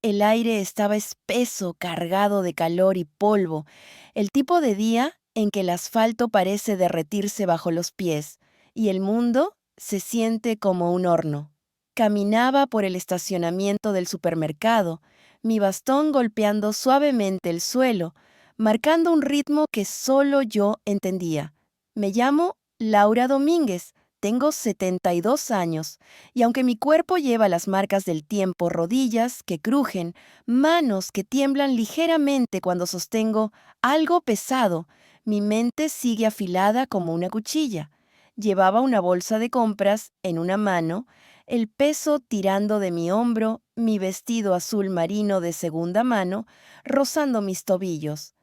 El aire estaba espeso, cargado de calor y polvo, el tipo de día en que el asfalto parece derretirse bajo los pies y el mundo se siente como un horno. Caminaba por el estacionamiento del supermercado, mi bastón golpeando suavemente el suelo, marcando un ritmo que solo yo entendía. Me llamo Laura Domínguez, tengo 72 años, y aunque mi cuerpo lleva las marcas del tiempo, rodillas que crujen, manos que tiemblan ligeramente cuando sostengo algo pesado, mi mente sigue afilada como una cuchilla. Llevaba una bolsa de compras en una mano, el peso tirando de mi hombro, mi vestido azul marino de segunda mano, rozando mis tobillos.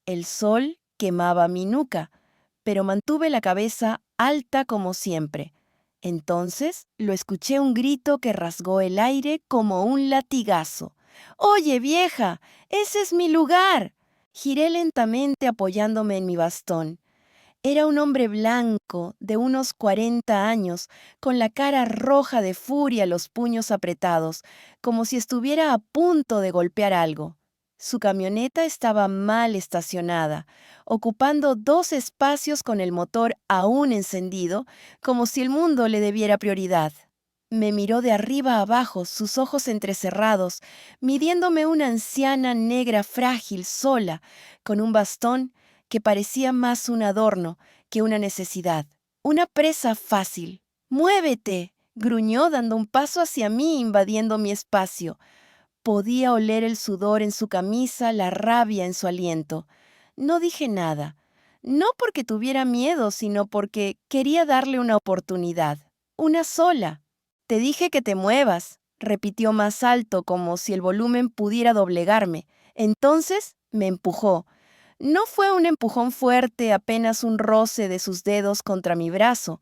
El sol quemaba mi nuca, pero mantuve la cabeza alta como siempre. Entonces lo escuché un grito que rasgó el aire como un latigazo. «¡Oye, vieja! ¡Ese es mi lugar!». Giré lentamente apoyándome en mi bastón. Era un hombre blanco, de unos 40 años, con la cara roja de furia, los puños apretados, como si estuviera a punto de golpear algo. Su camioneta estaba mal estacionada, ocupando 2 espacios con el motor aún encendido, como si el mundo le debiera prioridad. Me miró de arriba a abajo, sus ojos entrecerrados, midiéndome una anciana negra frágil, sola, con un bastón que parecía más un adorno que una necesidad. Una presa fácil. «¡Muévete!», gruñó dando un paso hacia mí, invadiendo mi espacio. Podía oler el sudor en su camisa, la rabia en su aliento. No dije nada, no porque tuviera miedo, sino porque quería darle una oportunidad. Una sola. «Te dije que te muevas», repitió más alto, como si el volumen pudiera doblegarme. Entonces me empujó. No fue un empujón fuerte, apenas un roce de sus dedos contra mi brazo,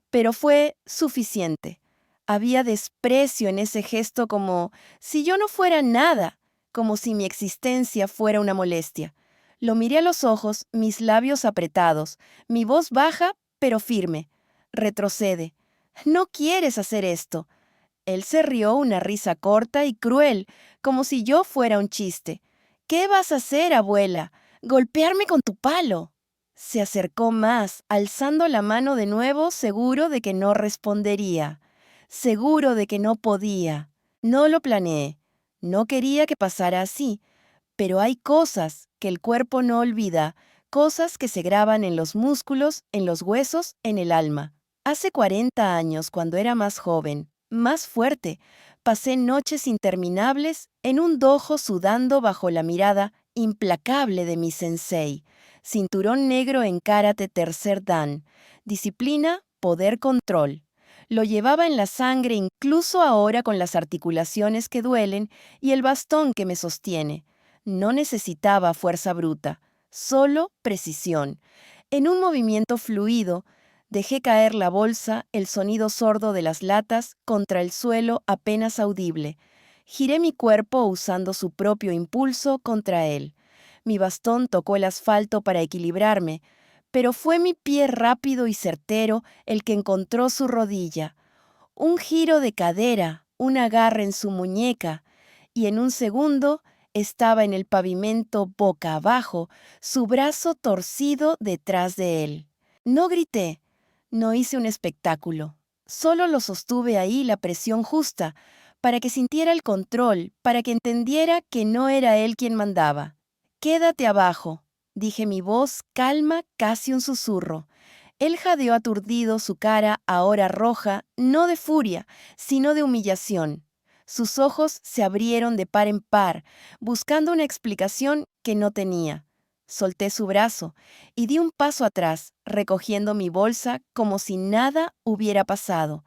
pero fue suficiente. Había desprecio en ese gesto, como si yo no fuera nada, como si mi existencia fuera una molestia. Lo miré a los ojos, mis labios apretados, mi voz baja pero firme. «Retrocede. No quieres hacer esto». Él se rió una risa corta y cruel, como si yo fuera un chiste. «¿Qué vas a hacer, abuela? ¿Golpearme con tu palo?». Se acercó más, alzando la mano de nuevo, seguro de que no respondería, seguro de que no podía. No lo planeé. No quería que pasara así, pero hay cosas que el cuerpo no olvida, cosas que se graban en los músculos, en los huesos, en el alma. Hace 40 años, cuando era más joven, más fuerte, pasé noches interminables en un dojo sudando bajo la mirada implacable de mi sensei. Cinturón negro en karate tercer dan. Disciplina, poder, control. Lo llevaba en la sangre incluso ahora con las articulaciones que duelen y el bastón que me sostiene. No necesitaba fuerza bruta, solo precisión. En un movimiento fluido, dejé caer la bolsa, el sonido sordo de las latas contra el suelo apenas audible. Giré mi cuerpo usando su propio impulso contra él. Mi bastón tocó el asfalto para equilibrarme, pero fue mi pie rápido y certero el que encontró su rodilla. Un giro de cadera, un agarre en su muñeca, y en un segundo estaba en el pavimento boca abajo, su brazo torcido detrás de él. No grité, no hice un espectáculo. Solo lo sostuve ahí la presión justa, para que sintiera el control, para que entendiera que no era él quien mandaba. «Quédate abajo», dije, mi voz calma, casi un susurro. Él jadeó aturdido, su cara ahora roja, no de furia, sino de humillación. Sus ojos se abrieron de par en par, buscando una explicación que no tenía. Solté su brazo y di un paso atrás, recogiendo mi bolsa como si nada hubiera pasado.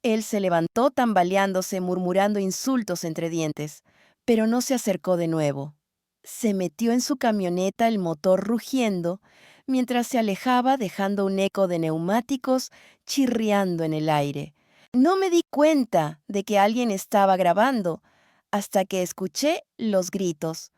Él se levantó tambaleándose, murmurando insultos entre dientes, pero no se acercó de nuevo. Se metió en su camioneta, el motor rugiendo, mientras se alejaba dejando un eco de neumáticos chirriando en el aire. No me di cuenta de que alguien estaba grabando hasta que escuché los gritos.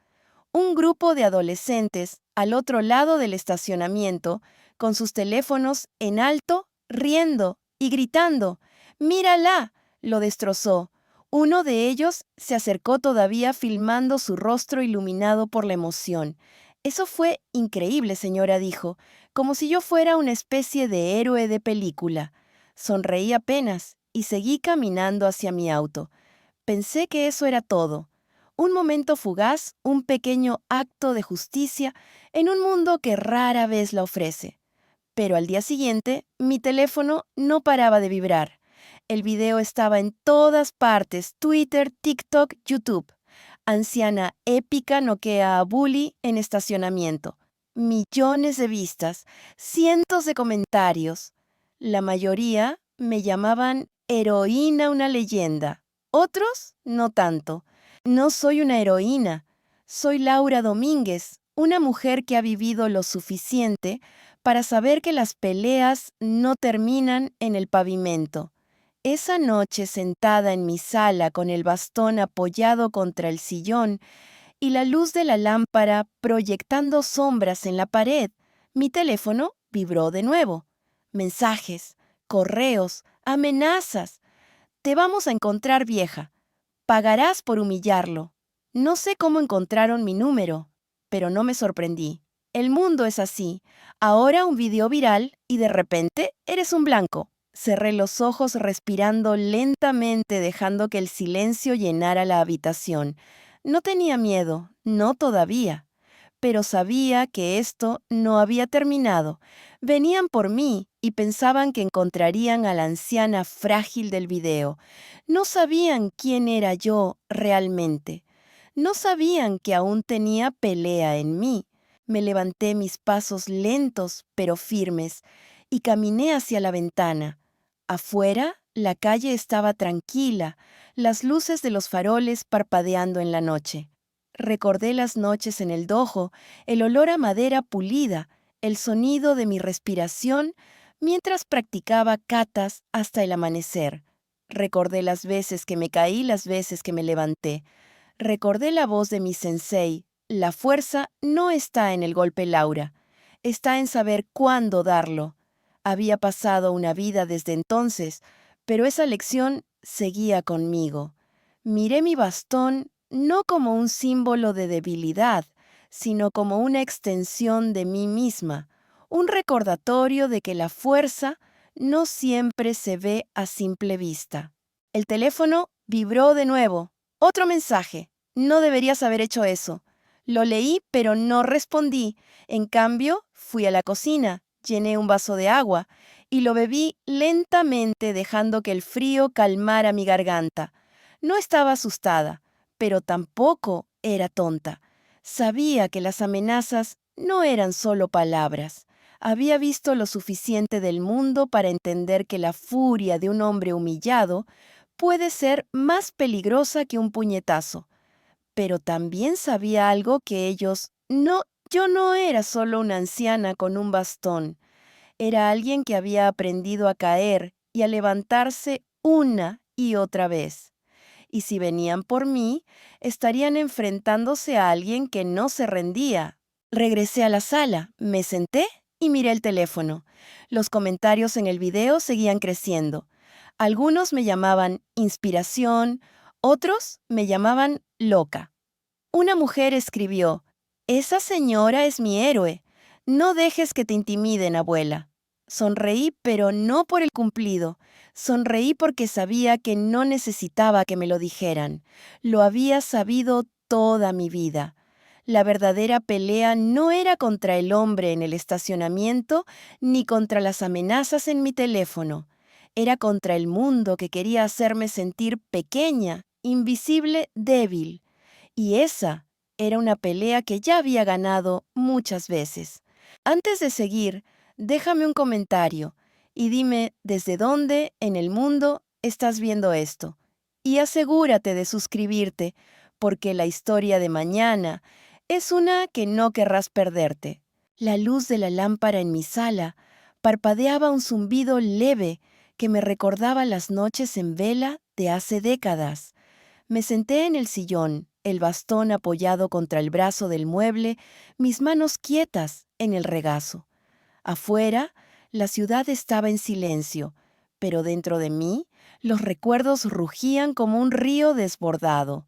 Un grupo de adolescentes al otro lado del estacionamiento, con sus teléfonos en alto, riendo y gritando. «¡Mírala!», lo destrozó. Uno de ellos se acercó todavía filmando su rostro iluminado por la emoción. Eso fue increíble, señora, dijo, como si yo fuera una especie de héroe de película. Sonreí apenas y seguí caminando hacia mi auto. Pensé que eso era todo. Un momento fugaz, un pequeño acto de justicia en un mundo que rara vez la ofrece. Pero al día siguiente, mi teléfono no paraba de vibrar. El video estaba en todas partes: Twitter, TikTok, YouTube. Anciana épica noquea a bully en estacionamiento. Millones de vistas, cientos de comentarios. La mayoría me llamaban heroína, una leyenda. Otros, no tanto. No soy una heroína. Soy Laura Domínguez, una mujer que ha vivido lo suficiente para saber que las peleas no terminan en el pavimento. Esa noche, sentada en mi sala con el bastón apoyado contra el sillón y la luz de la lámpara proyectando sombras en la pared, mi teléfono vibró de nuevo. Mensajes, correos, amenazas. Te vamos a encontrar, vieja. Pagarás por humillarlo. No sé cómo encontraron mi número, pero no me sorprendí. El mundo es así. Ahora un video viral y de repente eres un blanco. Cerré los ojos respirando lentamente, dejando que el silencio llenara la habitación. No tenía miedo, no todavía, pero sabía que esto no había terminado. Venían por mí y pensaban que encontrarían a la anciana frágil del video. No sabían quién era yo realmente. No sabían que aún tenía pelea en mí. Me levanté, mis pasos lentos pero firmes, y caminé hacia la ventana. Afuera, la calle estaba tranquila, las luces de los faroles parpadeando en la noche. Recordé las noches en el dojo, el olor a madera pulida, el sonido de mi respiración mientras practicaba katas hasta el amanecer. Recordé las veces que me caí, las veces que me levanté. Recordé la voz de mi sensei: la fuerza no está en el golpe, Laura, está en saber cuándo darlo. Había pasado una vida desde entonces, pero esa lección seguía conmigo. Miré mi bastón no como un símbolo de debilidad, sino como una extensión de mí misma, un recordatorio de que la fuerza no siempre se ve a simple vista. El teléfono vibró de nuevo. Otro mensaje. No deberías haber hecho eso. Lo leí, pero no respondí. En cambio, fui a la cocina, llené un vaso de agua y lo bebí lentamente, dejando que el frío calmara mi garganta. No estaba asustada, pero tampoco era tonta. Sabía que las amenazas no eran solo palabras. Había visto lo suficiente del mundo para entender que la furia de un hombre humillado puede ser más peligrosa que un puñetazo. Pero también sabía algo que ellos no. Yo no era solo una anciana con un bastón. Era alguien que había aprendido a caer y a levantarse una y otra vez. Y si venían por mí, estarían enfrentándose a alguien que no se rendía. Regresé a la sala, me senté y miré el teléfono. Los comentarios en el video seguían creciendo. Algunos me llamaban inspiración, otros me llamaban loca. Una mujer escribió: «Esa señora es mi héroe. No dejes que te intimiden, abuela». Sonreí, pero no por el cumplido. Sonreí porque sabía que no necesitaba que me lo dijeran. Lo había sabido toda mi vida. La verdadera pelea no era contra el hombre en el estacionamiento ni contra las amenazas en mi teléfono. Era contra el mundo que quería hacerme sentir pequeña, invisible, débil. Y esa era una pelea que ya había ganado muchas veces. Antes de seguir, déjame un comentario y dime desde dónde en el mundo estás viendo esto. Y asegúrate de suscribirte, porque la historia de mañana es una que no querrás perderte. La luz de la lámpara en mi sala parpadeaba un zumbido leve que me recordaba las noches en vela de hace décadas. Me senté en el sillón, el bastón apoyado contra el brazo del mueble, mis manos quietas en el regazo. Afuera, la ciudad estaba en silencio, pero dentro de mí Los recuerdos rugían como un río desbordado.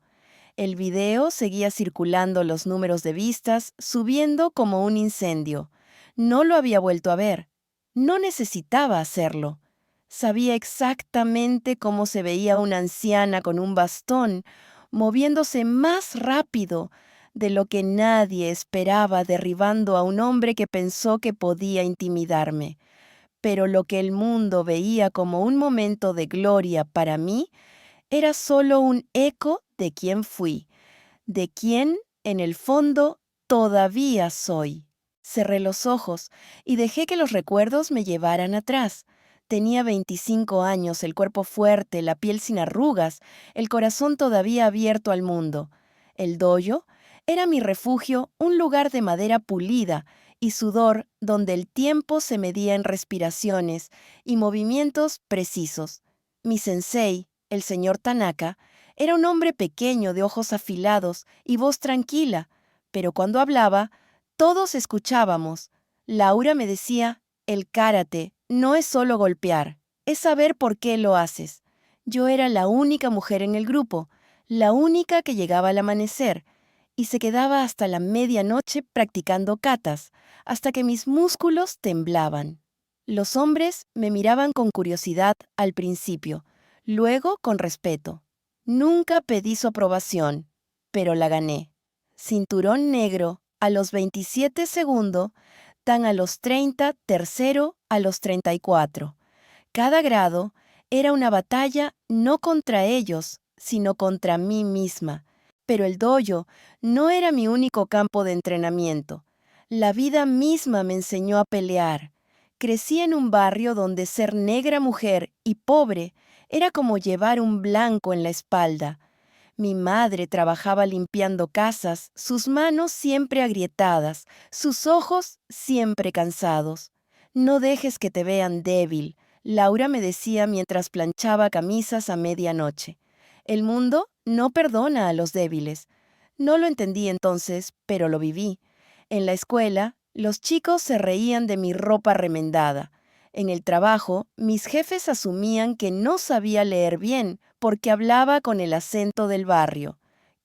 El video seguía circulando los números de vistas, subiendo como un incendio. No lo había vuelto a ver. No necesitaba hacerlo. Sabía exactamente cómo se veía una anciana con un bastón, moviéndose más rápido de lo que nadie esperaba, derribando a un hombre que pensó que podía intimidarme. Pero lo que el mundo veía como un momento de gloria para mí era solo un eco de quién fui, de quién, en el fondo, todavía soy. Cerré los ojos y dejé que los recuerdos me llevaran atrás. Tenía 25 años, el cuerpo fuerte, la piel sin arrugas, el corazón todavía abierto al mundo. El dojo era mi refugio, un lugar de madera pulida y sudor donde el tiempo se medía en respiraciones y movimientos precisos. Mi sensei, el señor Tanaka, era un hombre pequeño de ojos afilados y voz tranquila, pero cuando hablaba, todos escuchábamos. Laura me decía, el karate no es solo golpear, es saber por qué lo haces. Yo era la única mujer en el grupo, la única que llegaba al amanecer, y se quedaba hasta la medianoche practicando katas, hasta que mis músculos temblaban. Los hombres me miraban con curiosidad al principio, luego con respeto. Nunca pedí su aprobación, pero la gané. Cinturón negro a los 27 segundos, tan a los 30, tercero a los 34. Cada grado era una batalla no contra ellos, sino contra mí misma. Pero el dojo no era mi único campo de entrenamiento. La vida misma me enseñó a pelear. Crecí en un barrio donde ser negra mujer y pobre era como llevar un blanco en la espalda. Mi madre trabajaba limpiando casas, sus manos siempre agrietadas, sus ojos siempre cansados. No dejes que te vean débil, Laura me decía mientras planchaba camisas a medianoche. El mundo no perdona a los débiles. No lo entendí entonces, pero lo viví. En la escuela, los chicos se reían de mi ropa remendada. En el trabajo, mis jefes asumían que no sabía leer bien porque hablaba con el acento del barrio.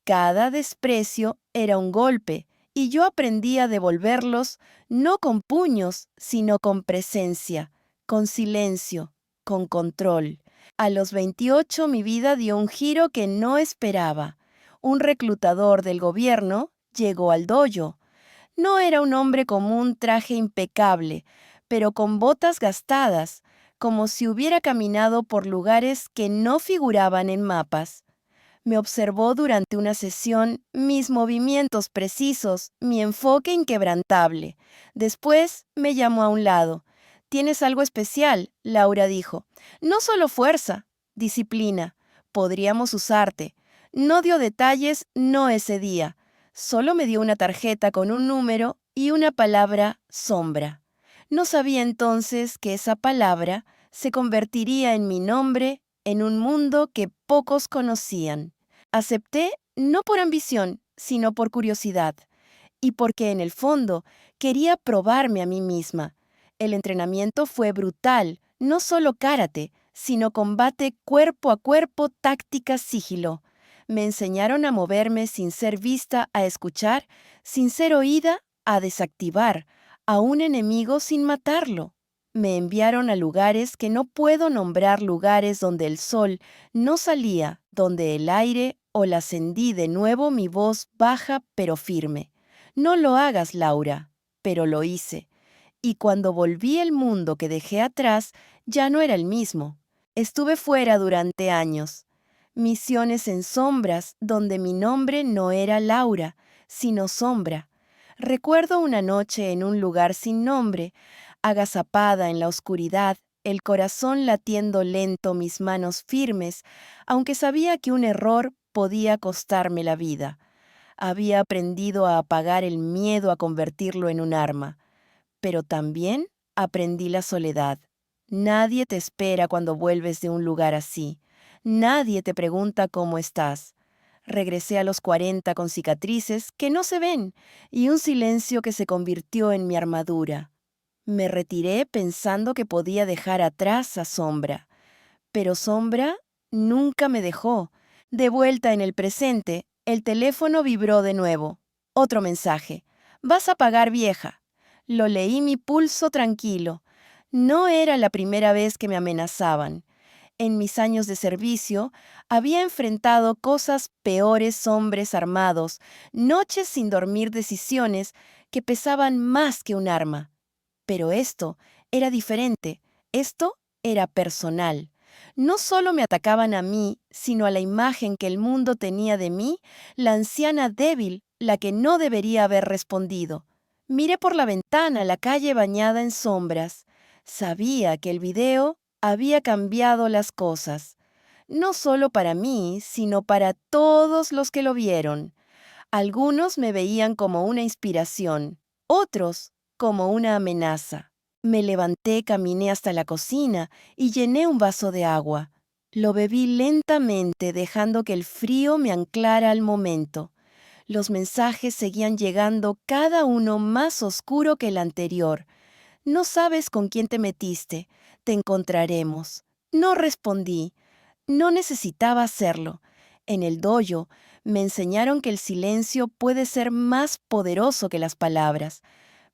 Cada desprecio era un golpe y yo aprendí a devolverlos no con puños, sino con presencia, con silencio, con control. A los 28 mi vida dio un giro que no esperaba. Un reclutador del gobierno llegó al dojo. No era un hombre con un traje impecable, pero con botas gastadas, como si hubiera caminado por lugares que no figuraban en mapas. Me observó durante una sesión, mis movimientos precisos, mi enfoque inquebrantable. Después me llamó a un lado. «Tienes algo especial», Laura dijo. «No solo fuerza, disciplina. Podríamos usarte». No dio detalles, no ese día. Solo me dio una tarjeta con un número y una palabra sombra. No sabía entonces que esa palabra se convertiría en mi nombre en un mundo que pocos conocían. Acepté no por ambición, sino por curiosidad, y porque en el fondo quería probarme a mí misma. El entrenamiento fue brutal, no solo karate, sino combate cuerpo a cuerpo, táctica, sigilo. Me enseñaron a moverme sin ser vista, a escuchar, sin ser oída, a desactivar, a un enemigo sin matarlo. Me enviaron a lugares que no puedo nombrar, lugares donde el sol no salía, donde el aire o la ascendí de nuevo mi voz baja pero firme. No lo hagas, Laura, pero lo hice. Y cuando volví el mundo que dejé atrás, ya no era el mismo. Estuve fuera durante años. Misiones en sombras, donde mi nombre no era Laura, sino sombra. Recuerdo una noche en un lugar sin nombre, agazapada en la oscuridad, el corazón latiendo lento, mis manos firmes, aunque sabía que un error podía costarme la vida. Había aprendido a apagar el miedo, a convertirlo en un arma. Pero también aprendí la soledad. Nadie te espera cuando vuelves de un lugar así. Nadie te pregunta cómo estás. Regresé a los 40 con cicatrices que no se ven y un silencio que se convirtió en mi armadura. Me retiré pensando que podía dejar atrás a sombra, Pero Sombra nunca me dejó. De vuelta en el presente, el teléfono vibró de nuevo. Otro mensaje. Vas a pagar, vieja. Lo leí mi pulso tranquilo. No era la primera vez que me amenazaban. En mis años de servicio, había enfrentado cosas peores, hombres armados, noches sin dormir, decisiones que pesaban más que un arma. Pero esto era diferente. Esto era personal. No solo me atacaban a mí, sino a la imagen que el mundo tenía de mí, la anciana débil, la que no debería haber respondido. Miré por la ventana la calle bañada en sombras. Sabía que el video había cambiado las cosas. No solo para mí, sino para todos los que lo vieron. Algunos me veían como una inspiración, otros como una amenaza. Me levanté, caminé hasta la cocina y llené un vaso de agua. Lo bebí lentamente, dejando que el frío me anclara al momento. Los mensajes seguían llegando, cada uno más oscuro que el anterior. No sabes con quién te metiste. Te encontraremos. No respondí. No necesitaba hacerlo. En el dojo me enseñaron que el silencio puede ser más poderoso que las palabras,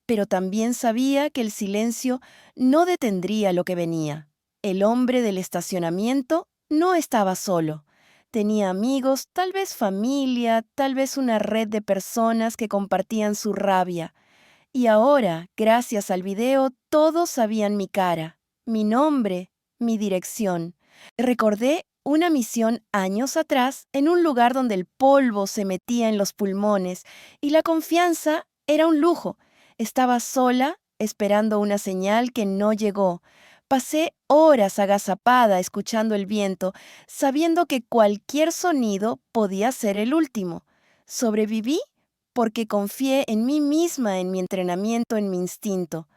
pero también sabía que el silencio no detendría lo que venía. El hombre del estacionamiento no estaba solo. Tenía amigos, tal vez familia, tal vez una red de personas que compartían su rabia. Y ahora, gracias al video, todos sabían mi cara, mi nombre, mi dirección. Recordé una misión años atrás en un lugar donde el polvo se metía en los pulmones y la confianza era un lujo. Estaba sola, esperando una señal que no llegó. Pasé horas agazapada escuchando el viento, sabiendo que cualquier sonido podía ser el último. Sobreviví porque confié en mí misma, en mi entrenamiento, en mi instinto.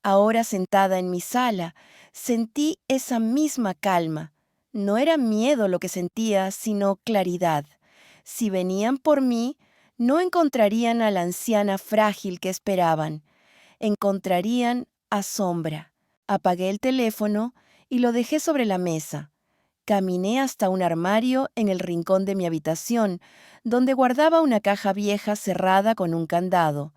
Ahora sentada en mi sala, sentí esa misma calma. No era miedo lo que sentía, sino claridad. Si venían por mí, no encontrarían a la anciana frágil que esperaban. Encontrarían a Sombra. Apagué el teléfono y lo dejé sobre la mesa. Caminé hasta un armario en el rincón de mi habitación, donde guardaba una caja vieja cerrada con un candado.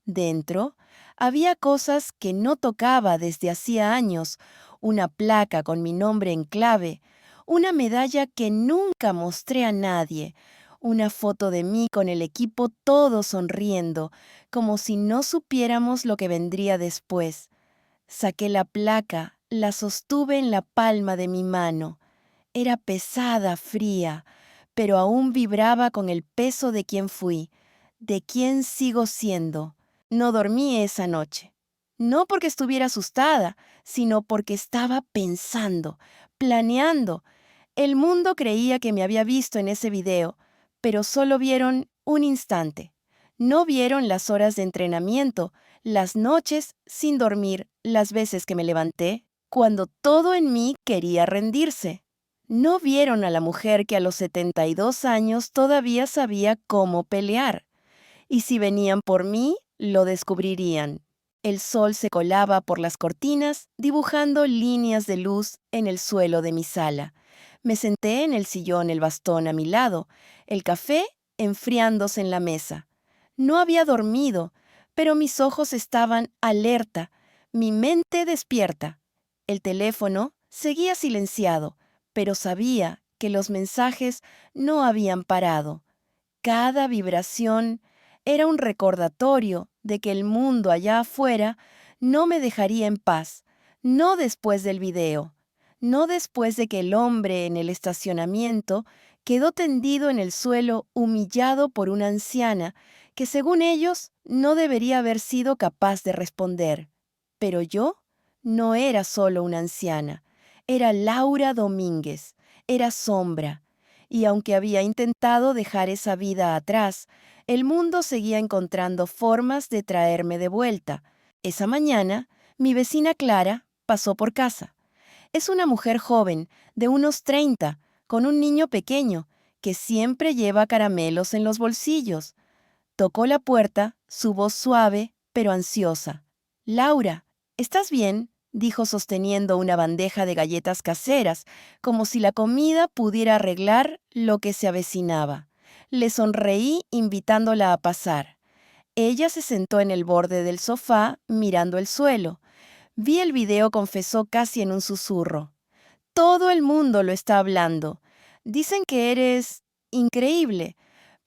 Dentro había cosas que no tocaba desde hacía años, una placa con mi nombre en clave, una medalla que nunca mostré a nadie, una foto de mí con el equipo todo sonriendo, como si no supiéramos lo que vendría después. Saqué la placa, la sostuve en la palma de mi mano. Era pesada, fría, pero aún vibraba con el peso de quien fui, de quien sigo siendo. No dormí esa noche. No porque estuviera asustada, sino porque estaba pensando, planeando. El mundo creía que me había visto en ese video, pero solo vieron un instante. No vieron las horas de entrenamiento, las noches sin dormir, las veces que me levanté, cuando todo en mí quería rendirse. No vieron a la mujer que a los 72 años todavía sabía cómo pelear. Y si venían por mí, lo descubrirían. El sol se colaba por las cortinas, dibujando líneas de luz en el suelo de mi sala. Me senté en el sillón, el bastón a mi lado, el café enfriándose en la mesa. No había dormido, pero mis ojos estaban alerta, mi mente despierta. El teléfono seguía silenciado, pero sabía que los mensajes no habían parado. Cada vibración era un recordatorio de que el mundo allá afuera no me dejaría en paz, no después del video, no después de que el hombre en el estacionamiento quedó tendido en el suelo humillado por una anciana que según ellos no debería haber sido capaz de responder. Pero yo no era solo una anciana, era Laura Domínguez, era Sombra. Y aunque había intentado dejar esa vida atrás, el mundo seguía encontrando formas de traerme de vuelta. Esa mañana, mi vecina Clara pasó por casa. Es una mujer joven, de unos 30, con un niño pequeño, que siempre lleva caramelos en los bolsillos. Tocó la puerta, su voz suave, pero ansiosa. «Laura, ¿estás bien? dijo sosteniendo una bandeja de galletas caseras, como si la comida pudiera arreglar lo que se avecinaba. Le sonreí invitándola a pasar. Ella se sentó en el borde del sofá, mirando el suelo. Vi el video, confesó casi en un susurro. Todo el mundo lo está hablando. Dicen que eres increíble,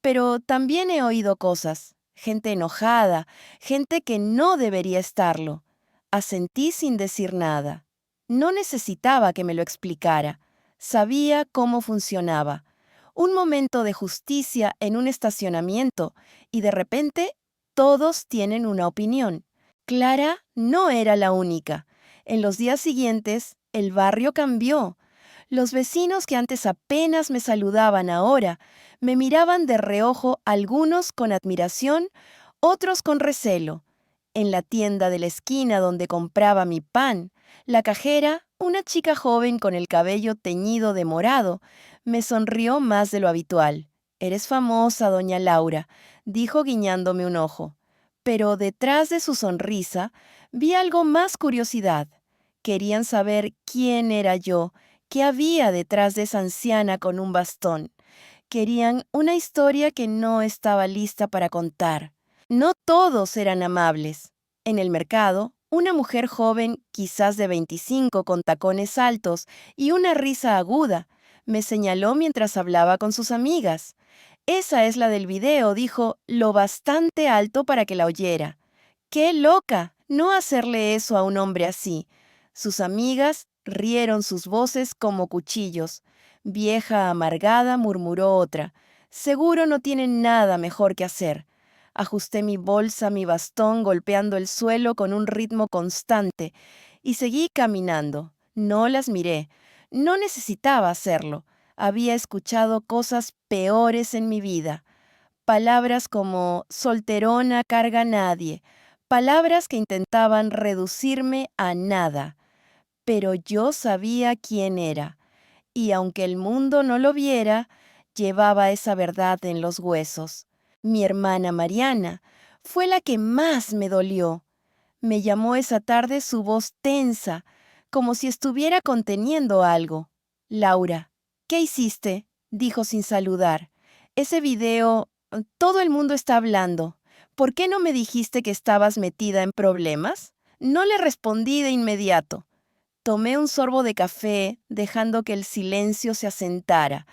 pero también he oído cosas. Gente enojada, gente que no debería estarlo. Asentí sin decir nada. No necesitaba que me lo explicara. Sabía cómo funcionaba. Un momento de justicia en un estacionamiento y de repente todos tienen una opinión. Clara no era la única. En los días siguientes, el barrio cambió. Los vecinos que antes apenas me saludaban ahora me miraban de reojo, algunos con admiración, otros con recelo. En la tienda de la esquina donde compraba mi pan, la cajera, una chica joven con el cabello teñido de morado, me sonrió más de lo habitual. «Eres famosa, doña Laura», dijo guiñándome un ojo. Pero detrás de su sonrisa vi algo más: curiosidad. Querían saber quién era yo, qué había detrás de esa anciana con un bastón. Querían una historia que no estaba lista para contar. No todos eran amables. En el mercado, una mujer joven, quizás de 25, con tacones altos y una risa aguda, me señaló mientras hablaba con sus amigas. «Esa es la del video», dijo, lo bastante alto para que la oyera. «¡Qué loca! No hacerle eso a un hombre así». Sus amigas rieron sus voces como cuchillos. «Vieja amargada», murmuró otra. «Seguro no tiene nada mejor que hacer». Ajusté mi bolsa, mi bastón, golpeando el suelo con un ritmo constante, y seguí caminando. No las miré. No necesitaba hacerlo. Había escuchado cosas peores en mi vida. Palabras como solterona, carga nadie. Palabras que intentaban reducirme a nada. Pero yo sabía quién era. Y aunque el mundo no lo viera, llevaba esa verdad en los huesos. Mi hermana Mariana fue la que más me dolió. Me llamó esa tarde, su voz tensa, como si estuviera conteniendo algo. «Laura, ¿qué hiciste?», dijo sin saludar. «Ese video, todo el mundo está hablando. ¿Por qué no me dijiste que estabas metida en problemas?». No le respondí de inmediato. Tomé un sorbo de café, dejando que el silencio se asentara.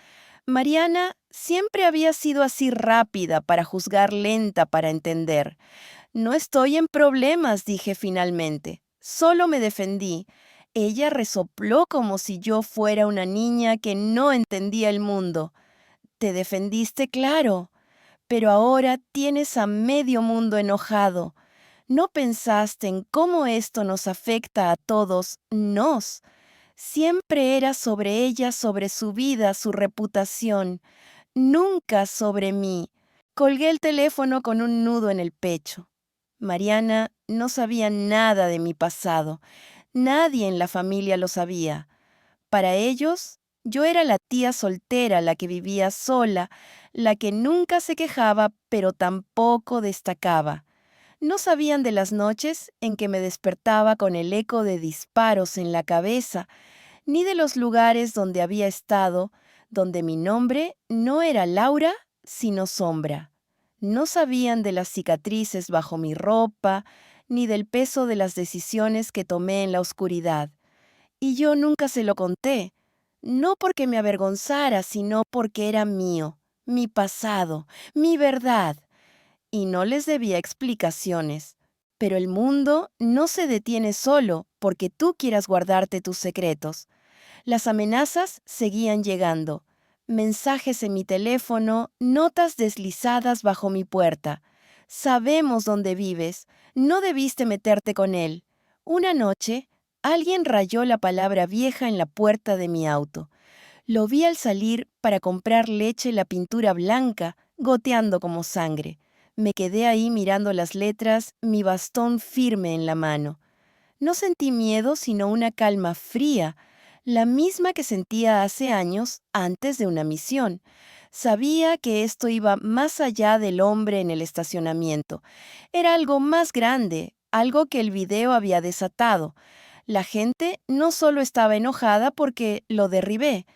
Mariana siempre había sido así, rápida para juzgar, lenta para entender. «No estoy en problemas», dije finalmente. «Solo me defendí». Ella resopló como si yo fuera una niña que no entendía el mundo. «Te defendiste, claro, pero ahora tienes a medio mundo enojado. ¿No pensaste en cómo esto nos afecta a todos, nos? Siempre era sobre ella, sobre su vida, su reputación, nunca sobre mí». Colgué el teléfono con un nudo en el pecho. Mariana no sabía nada de mi pasado. Nadie en la familia lo sabía. Para ellos, yo era la tía soltera, la que vivía sola, la que nunca se quejaba, pero tampoco destacaba. No sabían de las noches en que me despertaba con el eco de disparos en la cabeza, ni de los lugares donde había estado, donde mi nombre no era Laura, sino Sombra. No sabían de las cicatrices bajo mi ropa, ni del peso de las decisiones que tomé en la oscuridad. Y yo nunca se lo conté, no porque me avergonzara, sino porque era mío, mi pasado, mi verdad. Y no les debía explicaciones. Pero el mundo no se detiene solo porque tú quieras guardarte tus secretos. Las amenazas seguían llegando. Mensajes en mi teléfono, notas deslizadas bajo mi puerta. «Sabemos dónde vives. No debiste meterte con él». Una noche, alguien rayó la palabra vieja en la puerta de mi auto. Lo vi al salir para comprar leche, la pintura blanca, goteando como sangre. Me quedé ahí mirando las letras, mi bastón firme en la mano. No sentí miedo, sino una calma fría, la misma que sentía hace años antes de una misión. Sabía que esto iba más allá del hombre en el estacionamiento. Era algo más grande, algo que el video había desatado. La gente no solo estaba enojada porque lo derribé,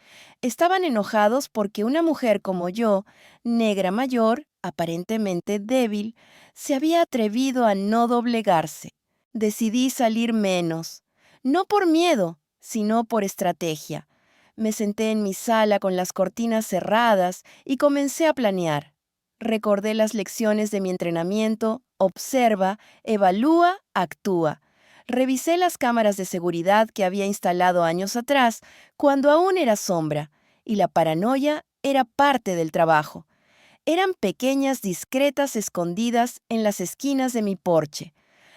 estaban enojados porque una mujer como yo, negra mayor, aparentemente débil, se había atrevido a no doblegarse. Decidí salir menos, no por miedo, sino por estrategia. Me senté en mi sala con las cortinas cerradas y comencé a planear. Recordé las lecciones de mi entrenamiento: observa, evalúa, actúa. Revisé las cámaras de seguridad que había instalado años atrás, cuando aún era sombra, y la paranoia era parte del trabajo. Eran pequeñas, discretas, escondidas en las esquinas de mi porche.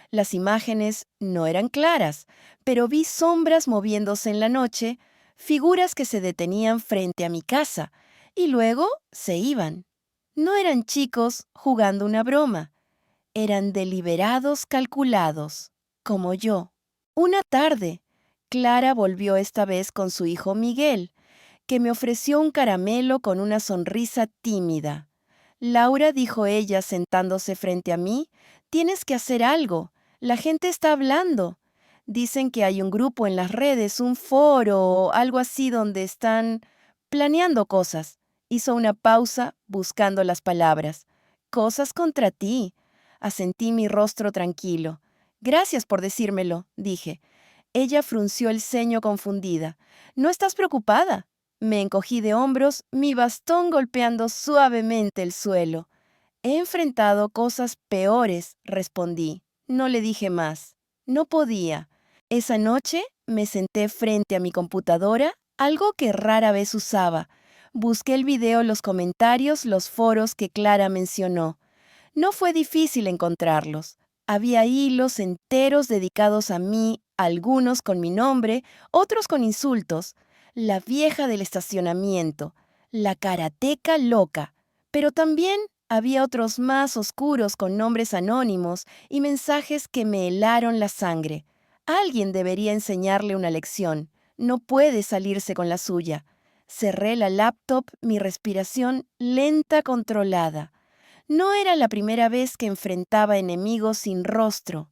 Las imágenes no eran claras, pero vi sombras moviéndose en la noche, figuras que se detenían frente a mi casa y luego se iban. No eran chicos jugando una broma, eran deliberados, calculados, como yo. Una tarde, Clara volvió esta vez con su hijo Miguel, que me ofreció un caramelo con una sonrisa tímida. Laura, dijo ella sentándose frente a mí, tienes que hacer algo. La gente está hablando. Dicen que hay un grupo en las redes, un foro o algo así donde están planeando cosas. Hizo una pausa buscando las palabras. Cosas contra ti. Asentí mi rostro tranquilo. Gracias por decírmelo, dije. Ella frunció el ceño confundida. ¿No estás preocupada? Me encogí de hombros, mi bastón golpeando suavemente el suelo. He enfrentado cosas peores, respondí. No le dije más. No podía. Esa noche me senté frente a mi computadora, algo que rara vez usaba. Busqué el video, los comentarios, los foros que Clara mencionó. No fue difícil encontrarlos. Había hilos enteros dedicados a mí, algunos con mi nombre, otros con insultos. La vieja del estacionamiento, la karateca loca. Pero también había otros más oscuros con nombres anónimos y mensajes que me helaron la sangre. Alguien debería enseñarle una lección. No puede salirse con la suya. Cerré la laptop, mi respiración lenta, controlada. No era la primera vez que enfrentaba enemigos sin rostro,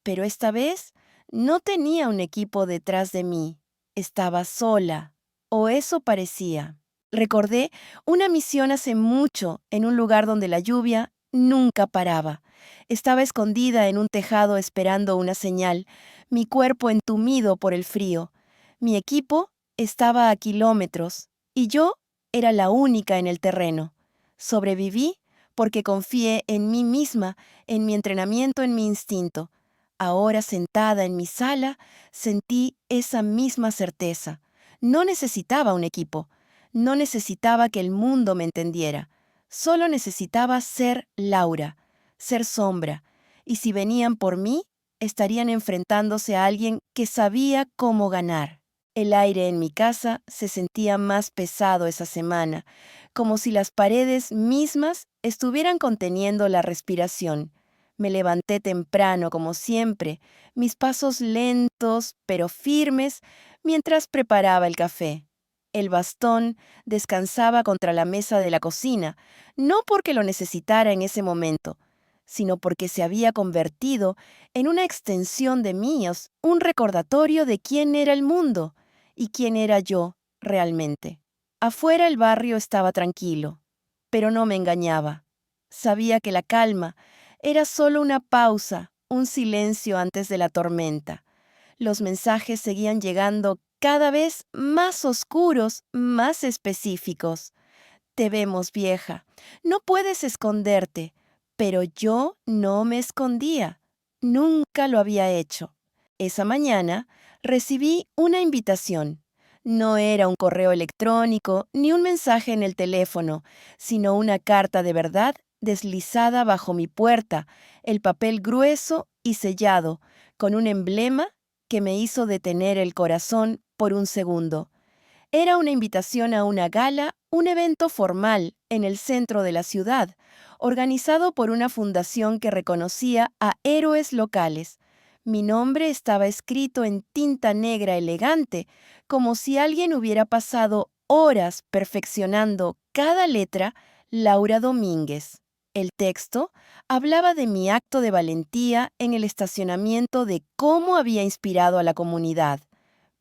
pero esta vez no tenía un equipo detrás de mí. Estaba sola, o eso parecía. Recordé una misión hace mucho en un lugar donde la lluvia nunca paraba. Estaba escondida en un tejado esperando una señal, mi cuerpo entumido por el frío. Mi equipo estaba a kilómetros y yo era la única en el terreno. Sobreviví porque confié en mí misma, en mi entrenamiento, en mi instinto. Ahora, sentada en mi sala, sentí esa misma certeza. No necesitaba un equipo. No necesitaba que el mundo me entendiera. Solo necesitaba ser Laura, ser sombra. Y si venían por mí, estarían enfrentándose a alguien que sabía cómo ganar. El aire en mi casa se sentía más pesado esa semana, como si las paredes mismas estuvieran conteniendo la respiración. Me levanté temprano, como siempre, mis pasos lentos pero firmes, mientras preparaba el café. El bastón descansaba contra la mesa de la cocina, no porque lo necesitara en ese momento, sino porque se había convertido en una extensión de míos, un recordatorio de quién era el mundo y quién era yo realmente. Afuera el barrio estaba tranquilo, pero no me engañaba. Sabía que la calma era solo una pausa, un silencio antes de la tormenta. Los mensajes seguían llegando cada vez más oscuros, más específicos. Te vemos vieja. No puedes esconderte. Pero yo no me escondía. Nunca lo había hecho. Esa mañana recibí una invitación. No era un correo electrónico ni un mensaje en el teléfono, sino una carta de verdad deslizada bajo mi puerta, el papel grueso y sellado, con un emblema que me hizo detener el corazón por un segundo. Era una invitación a una gala, un evento formal en el centro de la ciudad, organizado por una fundación que reconocía a héroes locales. Mi nombre estaba escrito en tinta negra elegante, como si alguien hubiera pasado horas perfeccionando cada letra: Laura Domínguez. El texto hablaba de mi acto de valentía en el estacionamiento, de cómo había inspirado a la comunidad.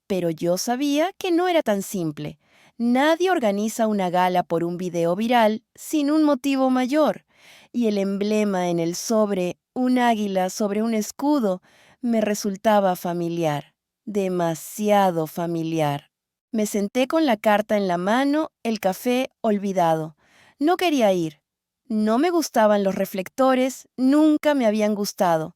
Pero yo sabía que no era tan simple. Nadie organiza una gala por un video viral sin un motivo mayor. Y el emblema en el sobre, un águila sobre un escudo, me resultaba familiar. Demasiado familiar. Me senté con la carta en la mano, el café olvidado. No quería ir. No me gustaban los reflectores, nunca me habían gustado.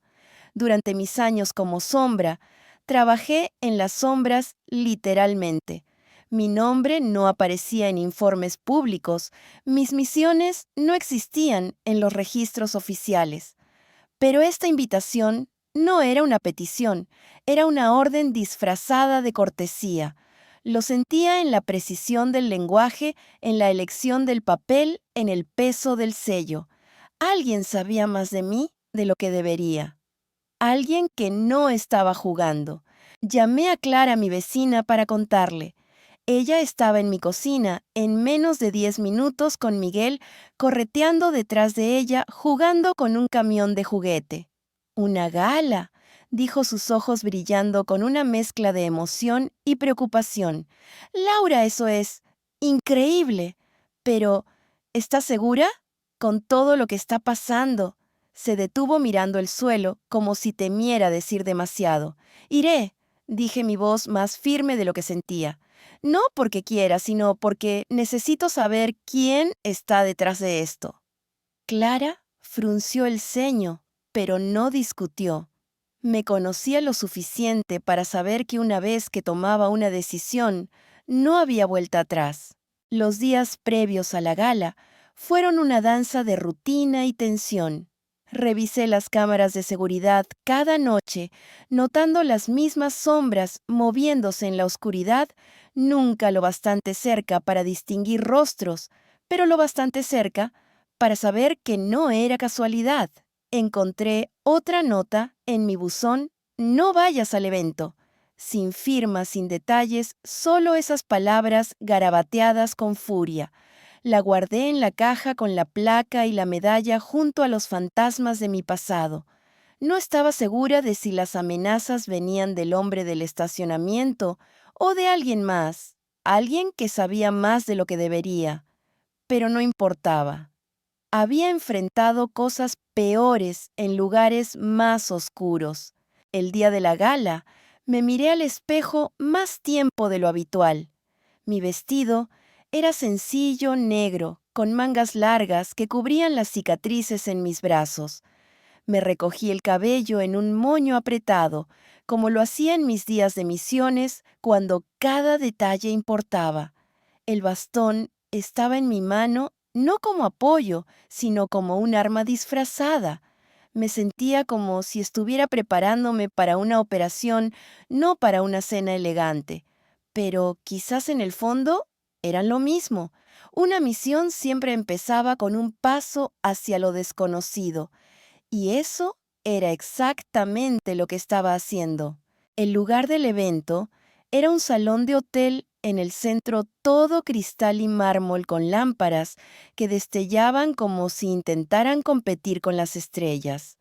Durante mis años como sombra, trabajé en las sombras literalmente. Mi nombre no aparecía en informes públicos, mis misiones no existían en los registros oficiales. Pero esta invitación no era una petición, era una orden disfrazada de cortesía. Lo sentía en la precisión del lenguaje, en la elección del papel, en el peso del sello. Alguien sabía más de mí de lo que debería. Alguien que no estaba jugando. Llamé a Clara, mi vecina, para contarle. Ella estaba en mi cocina, en menos de 10 minutos, con Miguel correteando detrás de ella, jugando con un camión de juguete. «Una gala», dijo, sus ojos brillando con una mezcla de emoción y preocupación. «Laura, eso es increíble. Pero, ¿estás segura? Con todo lo que está pasando». Se detuvo mirando el suelo, como si temiera decir demasiado. «Iré», dije, mi voz más firme de lo que sentía. «No porque quiera, sino porque necesito saber quién está detrás de esto». Clara frunció el ceño, pero no discutió. Me conocía lo suficiente para saber que una vez que tomaba una decisión, no había vuelta atrás. Los días previos a la gala fueron una danza de rutina y tensión. Revisé las cámaras de seguridad cada noche, notando las mismas sombras moviéndose en la oscuridad, nunca lo bastante cerca para distinguir rostros, pero lo bastante cerca para saber que no era casualidad. Encontré otra nota en mi buzón: «No vayas al evento». Sin firma, sin detalles, solo esas palabras garabateadas con furia. La guardé en la caja con la placa y la medalla junto a los fantasmas de mi pasado. No estaba segura de si las amenazas venían del hombre del estacionamiento o de alguien más, alguien que sabía más de lo que debería. Pero no importaba. Había enfrentado cosas peores en lugares más oscuros. El día de la gala, me miré al espejo más tiempo de lo habitual. Mi vestido era sencillo, negro, con mangas largas que cubrían las cicatrices en mis brazos. Me recogí el cabello en un moño apretado, como lo hacía en mis días de misiones, cuando cada detalle importaba. El bastón estaba en mi mano no como apoyo, sino como un arma disfrazada. Me sentía como si estuviera preparándome para una operación, no para una cena elegante. Pero quizás en el fondo eran lo mismo. Una misión siempre empezaba con un paso hacia lo desconocido. Y eso era exactamente lo que estaba haciendo. El lugar del evento era un salón de hotel en el centro, todo cristal y mármol, con lámparas que destellaban como si intentaran competir con las estrellas.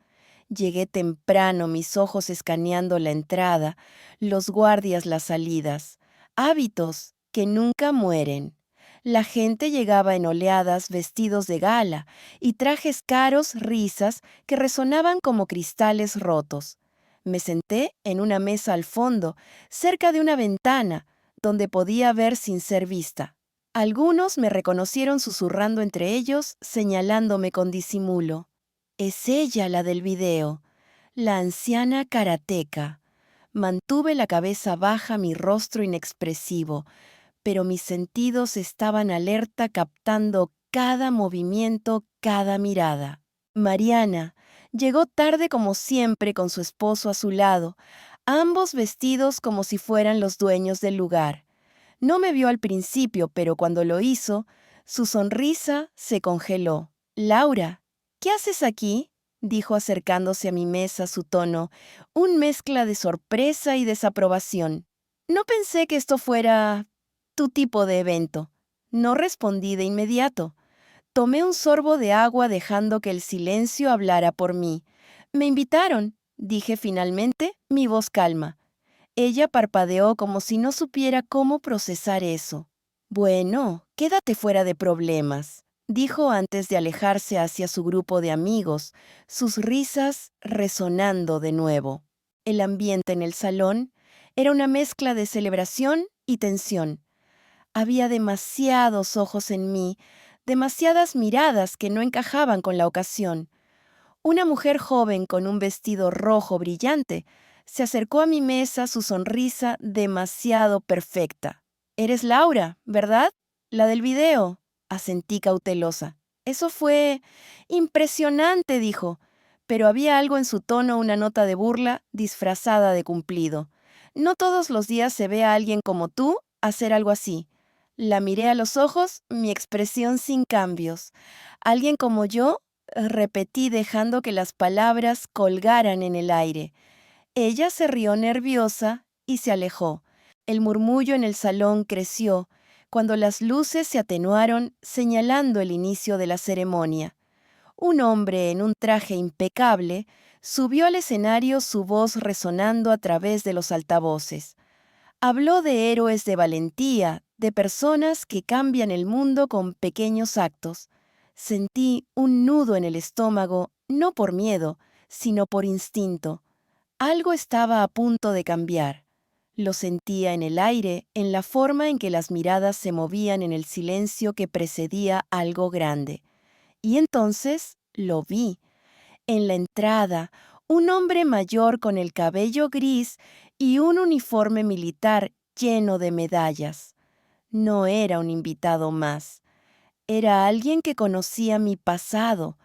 Llegué temprano, mis ojos escaneando la entrada, los guardias las salidas. Hábitos que nunca mueren. La gente llegaba en oleadas, vestidos de gala, y trajes caros, risas que resonaban como cristales rotos. Me senté en una mesa al fondo, cerca de una ventana, donde podía ver sin ser vista. Algunos me reconocieron susurrando entre ellos, señalándome con disimulo. «Es ella, la del video, la anciana karateca». Mantuve la cabeza baja, mi rostro inexpresivo, pero mis sentidos estaban alerta, captando cada movimiento, cada mirada. Mariana llegó tarde como siempre, con su esposo a su lado, ambos vestidos como si fueran los dueños del lugar. No me vio al principio, pero cuando lo hizo, su sonrisa se congeló. «Laura, ¿qué haces aquí?», dijo, acercándose a mi mesa, su tono un mezcla de sorpresa y desaprobación. «No pensé que esto fuera tu tipo de evento». No respondí de inmediato. Tomé un sorbo de agua dejando que el silencio hablara por mí. Me invitaron, dije finalmente, mi voz calma. Ella parpadeó como si no supiera cómo procesar eso. Bueno, quédate fuera de problemas, dijo antes de alejarse hacia su grupo de amigos, sus risas resonando de nuevo. El ambiente en el salón era una mezcla de celebración y tensión. Había demasiados ojos en mí, demasiadas miradas que no encajaban con la ocasión. Una mujer joven con un vestido rojo brillante se acercó a mi mesa, su sonrisa demasiado perfecta. «Eres Laura, ¿verdad? La del video», asentí cautelosa. «Eso fue impresionante», dijo, pero había algo en su tono, una nota de burla disfrazada de cumplido. «No todos los días se ve a alguien como tú hacer algo así». La miré a los ojos, mi expresión sin cambios. «Alguien como yo», repetí dejando que las palabras colgaran en el aire. Ella se rió nerviosa y se alejó. El murmullo en el salón creció cuando las luces se atenuaron, señalando el inicio de la ceremonia. Un hombre en un traje impecable subió al escenario, su voz resonando a través de los altavoces. Habló de héroes de valentía, de personas que cambian el mundo con pequeños actos. Sentí un nudo en el estómago, no por miedo, sino por instinto. Algo estaba a punto de cambiar. Lo sentía en el aire, en la forma en que las miradas se movían en el silencio que precedía algo grande. Y entonces lo vi. En la entrada, un hombre mayor con el cabello gris y un uniforme militar lleno de medallas. No era un invitado más. Era alguien que conocía mi pasado,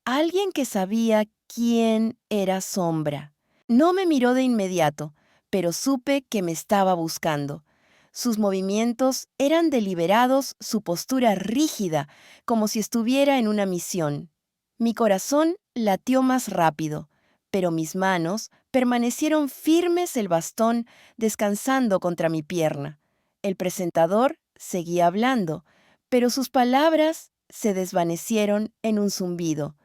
alguien que sabía quién era Sombra. No me miró de inmediato, pero supe que me estaba buscando. Sus movimientos eran deliberados, su postura rígida, como si estuviera en una misión. Mi corazón latió más rápido, pero mis manos permanecieron firmes, el bastón descansando contra mi pierna. El presentador seguía hablando, pero sus palabras se desvanecieron en un zumbido.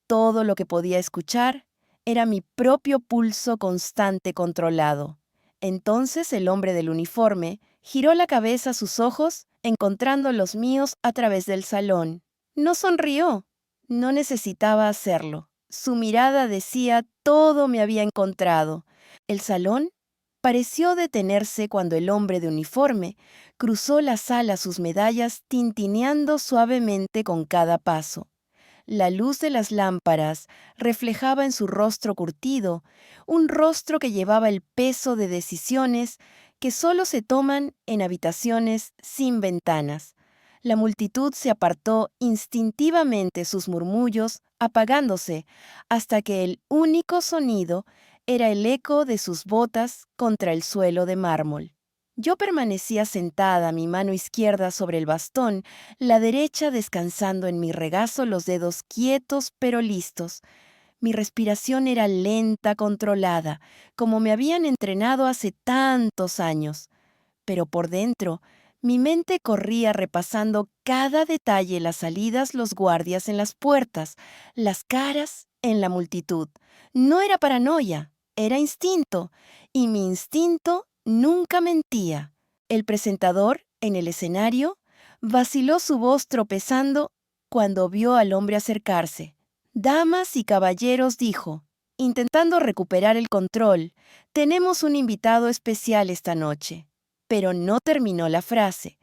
Todo lo que podía escuchar era mi propio pulso constante controlado. Entonces el hombre del uniforme giró la cabeza a sus ojos, encontrando los míos a través del salón. No sonrió. No necesitaba hacerlo. Su mirada decía todo me había encontrado. El salón pareció detenerse cuando el hombre de uniforme cruzó la sala, sus medallas tintineando suavemente con cada paso. La luz de las lámparas reflejaba en su rostro curtido, un rostro que llevaba el peso de decisiones que solo se toman en habitaciones sin ventanas. La multitud se apartó instintivamente, sus murmullos apagándose, hasta que el único sonido era el eco de sus botas contra el suelo de mármol. Yo permanecía sentada, mi mano izquierda sobre el bastón, la derecha descansando en mi regazo, los dedos quietos pero listos. Mi respiración era lenta, controlada, como me habían entrenado hace tantos años. Pero por dentro, mi mente corría repasando cada detalle, las salidas, los guardias en las puertas, las caras en la multitud. No era paranoia, era instinto, y mi instinto nunca mentía. El presentador, en el escenario, vaciló su voz tropezando cuando vio al hombre acercarse. «Damas y caballeros», dijo, intentando recuperar el control, «tenemos un invitado especial esta noche». Pero no terminó la frase.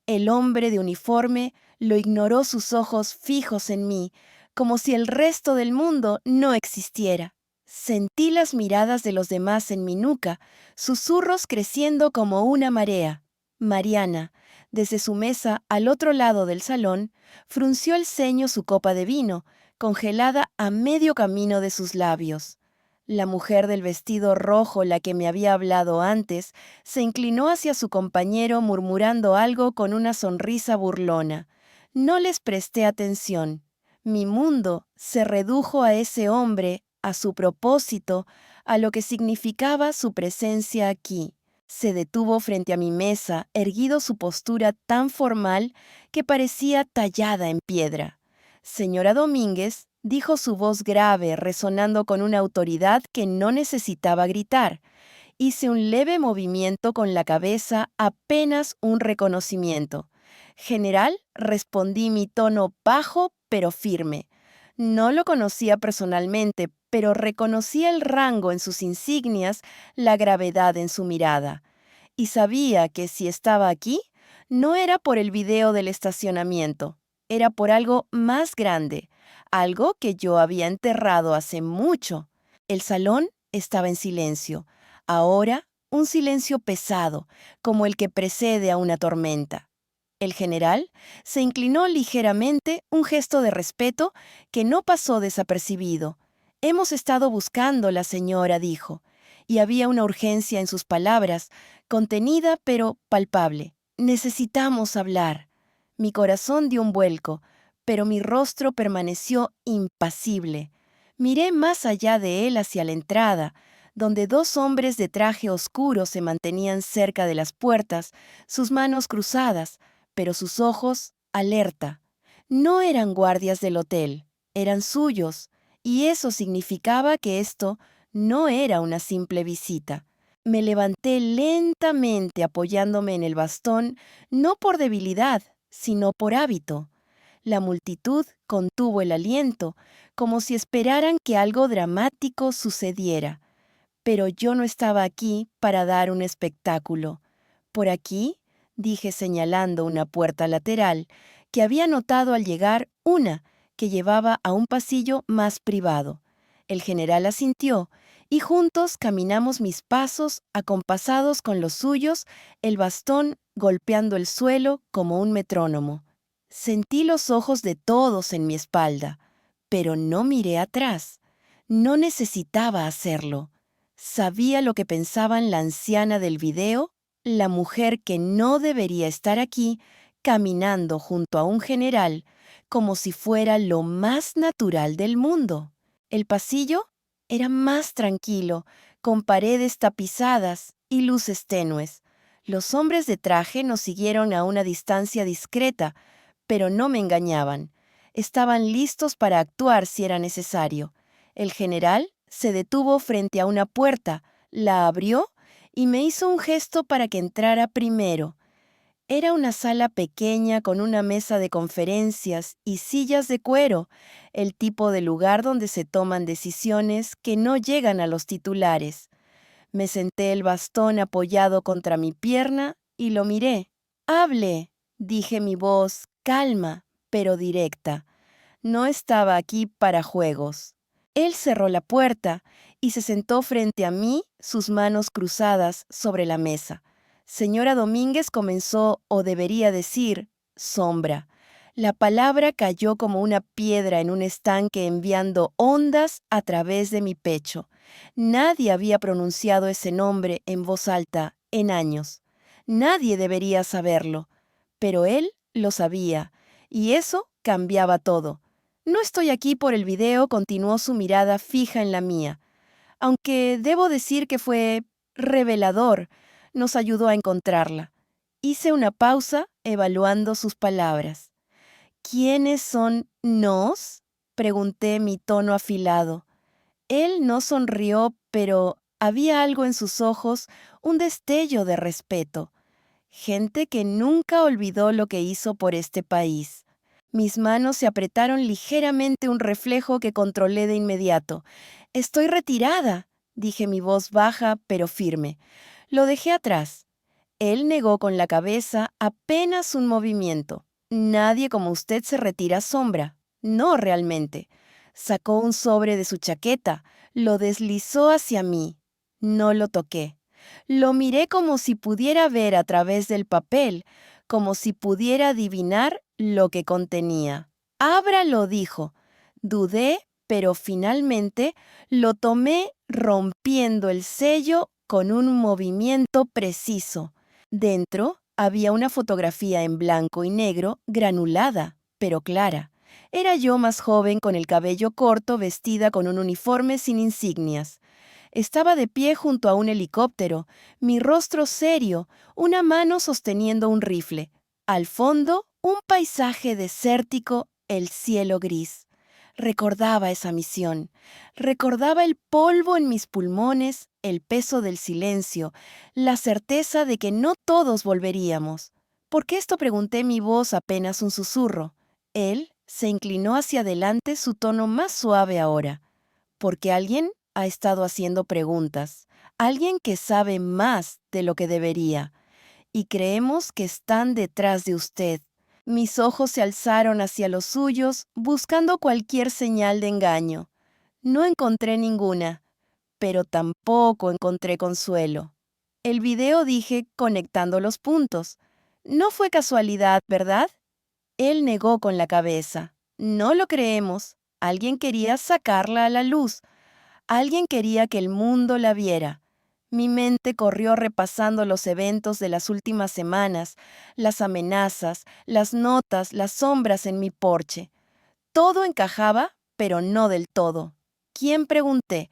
El hombre de uniforme lo ignoró, sus ojos fijos en mí, como si el resto del mundo no existiera. Sentí las miradas de los demás en mi nuca, susurros creciendo como una marea. Mariana, desde su mesa al otro lado del salón, frunció el ceño, su copa de vino, congelada a medio camino de sus labios. La mujer del vestido rojo, la que me había hablado antes, se inclinó hacia su compañero murmurando algo con una sonrisa burlona. No les presté atención. Mi mundo se redujo a ese hombre, a su propósito, a lo que significaba su presencia aquí. Se detuvo frente a mi mesa, erguido su postura tan formal que parecía tallada en piedra. Señora Domínguez, dijo su voz grave, resonando con una autoridad que no necesitaba gritar. Hice un leve movimiento con la cabeza, apenas un reconocimiento. General, respondí mi tono bajo pero firme. No lo conocía personalmente, pero reconocía el rango en sus insignias, la gravedad en su mirada. Y sabía que si estaba aquí, no era por el video del estacionamiento, era por algo más grande, algo que yo había enterrado hace mucho. El salón estaba en silencio. Ahora, un silencio pesado, como el que precede a una tormenta. El general se inclinó ligeramente, un gesto de respeto que no pasó desapercibido. Hemos estado buscando, la señora dijo, y había una urgencia en sus palabras, contenida pero palpable. Necesitamos hablar. Mi corazón dio un vuelco, pero mi rostro permaneció impasible. Miré más allá de él hacia la entrada, donde dos hombres de traje oscuro se mantenían cerca de las puertas, sus manos cruzadas, pero sus ojos alerta. No eran guardias del hotel, eran suyos, y eso significaba que esto no era una simple visita. Me levanté lentamente apoyándome en el bastón, no por debilidad, sino por hábito. La multitud contuvo el aliento, como si esperaran que algo dramático sucediera. Pero yo no estaba aquí para dar un espectáculo. Por aquí, dije señalando una puerta lateral, que había notado al llegar, una que llevaba a un pasillo más privado. El general asintió, y juntos caminamos mis pasos, acompasados con los suyos, el bastón golpeando el suelo como un metrónomo. Sentí los ojos de todos en mi espalda, pero no miré atrás. No necesitaba hacerlo. Sabía lo que pensaban la anciana del video, la mujer que no debería estar aquí, caminando junto a un general, como si fuera lo más natural del mundo. El pasillo era más tranquilo, con paredes tapizadas y luces tenues. Los hombres de traje nos siguieron a una distancia discreta, pero no me engañaban. Estaban listos para actuar si era necesario. El general se detuvo frente a una puerta, la abrió y me hizo un gesto para que entrara primero. Era una sala pequeña con una mesa de conferencias y sillas de cuero, el tipo de lugar donde se toman decisiones que no llegan a los titulares. Me senté el bastón apoyado contra mi pierna y lo miré. «Hable», dije mi voz calma, pero directa. No estaba aquí para juegos. Él cerró la puerta y se sentó frente a mí, sus manos cruzadas sobre la mesa. Señora Domínguez comenzó, o debería decir, sombra. La palabra cayó como una piedra en un estanque enviando ondas a través de mi pecho. Nadie había pronunciado ese nombre en voz alta en años. Nadie debería saberlo. Pero él lo sabía, y eso cambiaba todo. «No estoy aquí por el video», continuó su mirada fija en la mía. Aunque debo decir que fue revelador, nos ayudó a encontrarla. Hice una pausa, evaluando sus palabras. «¿Quiénes son nos?», pregunté, mi tono afilado. Él no sonrió, pero había algo en sus ojos, un destello de respeto. Gente que nunca olvidó lo que hizo por este país. Mis manos se apretaron ligeramente, un reflejo que controlé de inmediato. «Estoy retirada», dije, mi voz baja pero firme. Lo dejé atrás. Él negó con la cabeza, apenas un movimiento. «Nadie como usted se retira, sombra». «No, realmente». Sacó un sobre de su chaqueta, lo deslizó hacia mí. No lo toqué. Lo miré como si pudiera ver a través del papel, como si pudiera adivinar lo que contenía. «Ábralo», dijo. Dudé, pero finalmente lo tomé, rompiendo el sello con un movimiento preciso. Dentro había una fotografía en blanco y negro, granulada, pero clara. Era yo más joven, con el cabello corto, vestida con un uniforme sin insignias. Estaba de pie junto a un helicóptero, mi rostro serio, una mano sosteniendo un rifle. Al fondo, un paisaje desértico, el cielo gris. Recordaba esa misión. Recordaba el polvo en mis pulmones, el peso del silencio, la certeza de que no todos volveríamos. ¿Por qué esto? Pregunté, mi voz apenas un susurro. Él se inclinó hacia adelante, su tono más suave ahora. Porque alguien ha estado haciendo preguntas, alguien que sabe más de lo que debería, y creemos que están detrás de usted. Mis ojos se alzaron hacia los suyos, buscando cualquier señal de engaño. No encontré ninguna, pero tampoco encontré consuelo. El video, dije, conectando los puntos. No fue casualidad, ¿verdad? Él negó con la cabeza. No lo creemos. Alguien quería sacarla a la luz. Alguien quería que el mundo la viera. Mi mente corrió repasando los eventos de las últimas semanas, las amenazas, las notas, las sombras en mi porche. Todo encajaba, pero no del todo. ¿Quién? Pregunté.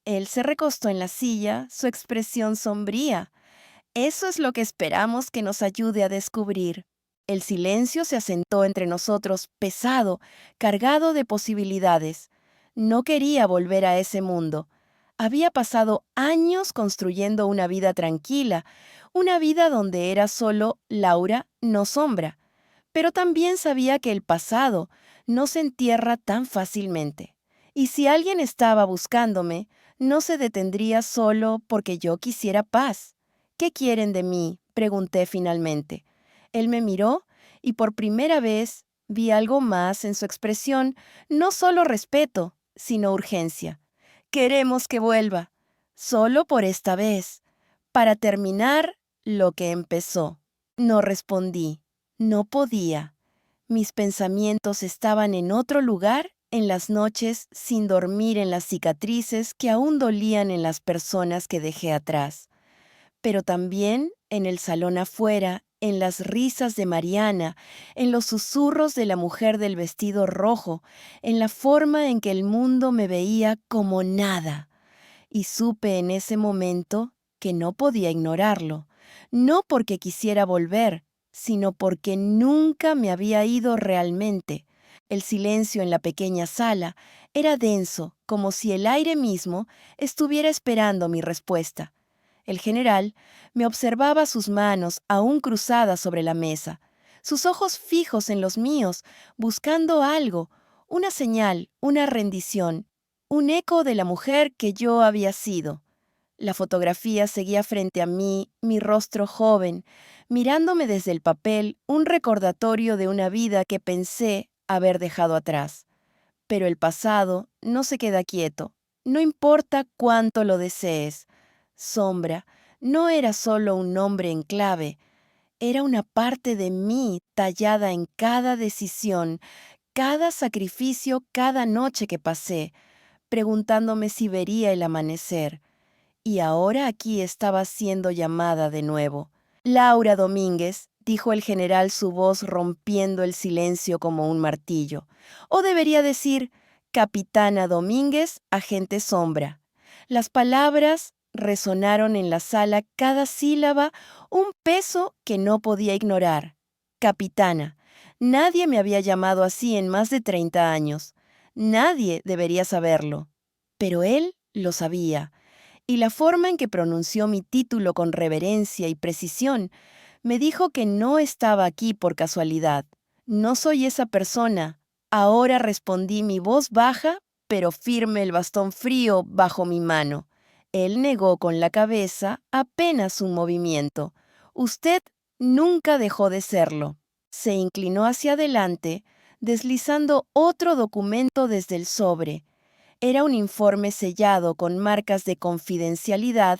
Él se recostó en la silla, su expresión sombría. Eso es lo que esperamos que nos ayude a descubrir. El silencio se asentó entre nosotros, pesado, cargado de posibilidades. No quería volver a ese mundo. Había pasado años construyendo una vida tranquila, una vida donde era solo Laura, no Sombra. Pero también sabía que el pasado no se entierra tan fácilmente. Y si alguien estaba buscándome, no se detendría solo porque yo quisiera paz. ¿Qué quieren de mí?, pregunté finalmente. Él me miró y por primera vez vi algo más en su expresión, no solo respeto, sino urgencia. Queremos que vuelva, solo por esta vez, para terminar lo que empezó. No respondí. No podía. Mis pensamientos estaban en otro lugar, en las noches, sin dormir, en las cicatrices que aún dolían en las personas que dejé atrás. Pero también en el salón afuera, en las risas de Mariana, en los susurros de la mujer del vestido rojo, en la forma en que el mundo me veía como nada. Y supe en ese momento que no podía ignorarlo, no porque quisiera volver, sino porque nunca me había ido realmente. El silencio en la pequeña sala era denso, como si el aire mismo estuviera esperando mi respuesta. El general me observaba, sus manos aún cruzadas sobre la mesa, sus ojos fijos en los míos, buscando algo, una señal, una rendición, un eco de la mujer que yo había sido. La fotografía seguía frente a mí, mi rostro joven, mirándome desde el papel, un recordatorio de una vida que pensé haber dejado atrás. Pero el pasado no se queda quieto, no importa cuánto lo desees. Sombra no era solo un nombre en clave, era una parte de mí tallada en cada decisión, cada sacrificio, cada noche que pasé, preguntándome si vería el amanecer. Y ahora aquí estaba siendo llamada de nuevo. Laura Domínguez, dijo el general, su voz rompiendo el silencio como un martillo. O debería decir, Capitana Domínguez, agente Sombra. Las palabras resonaron en la sala, cada sílaba un peso que no podía ignorar. Capitana. Nadie me había llamado así en más de 30 años. Nadie debería saberlo. Pero él lo sabía, y la forma en que pronunció mi título con reverencia y precisión me dijo que no estaba aquí por casualidad. No soy esa persona. Ahora, respondí, mi voz baja, pero firme, el bastón frío bajo mi mano. Él negó con la cabeza, apenas un movimiento. Usted nunca dejó de serlo. Se inclinó hacia adelante, deslizando otro documento desde el sobre. Era un informe sellado con marcas de confidencialidad,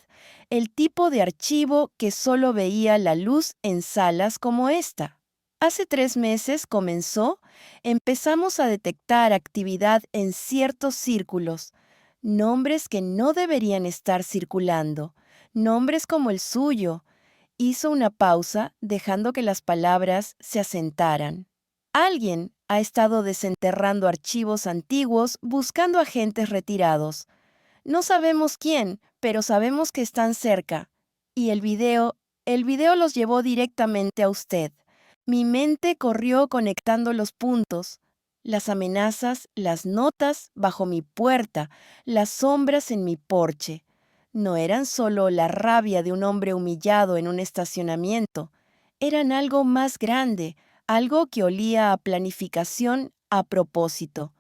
el tipo de archivo que solo veía la luz en salas como esta. Hace 3 meses empezamos a detectar actividad en ciertos círculos, nombres que no deberían estar circulando, nombres como el suyo. Hizo una pausa, dejando que las palabras se asentaran. Alguien ha estado desenterrando archivos antiguos buscando agentes retirados. No sabemos quién, pero sabemos que están cerca. Y el video los llevó directamente a usted. Mi mente corrió conectando los puntos, las amenazas, las notas bajo mi puerta, las sombras en mi porche. No eran solo la rabia de un hombre humillado en un estacionamiento, eran algo más grande, algo que olía a planificación a propósito.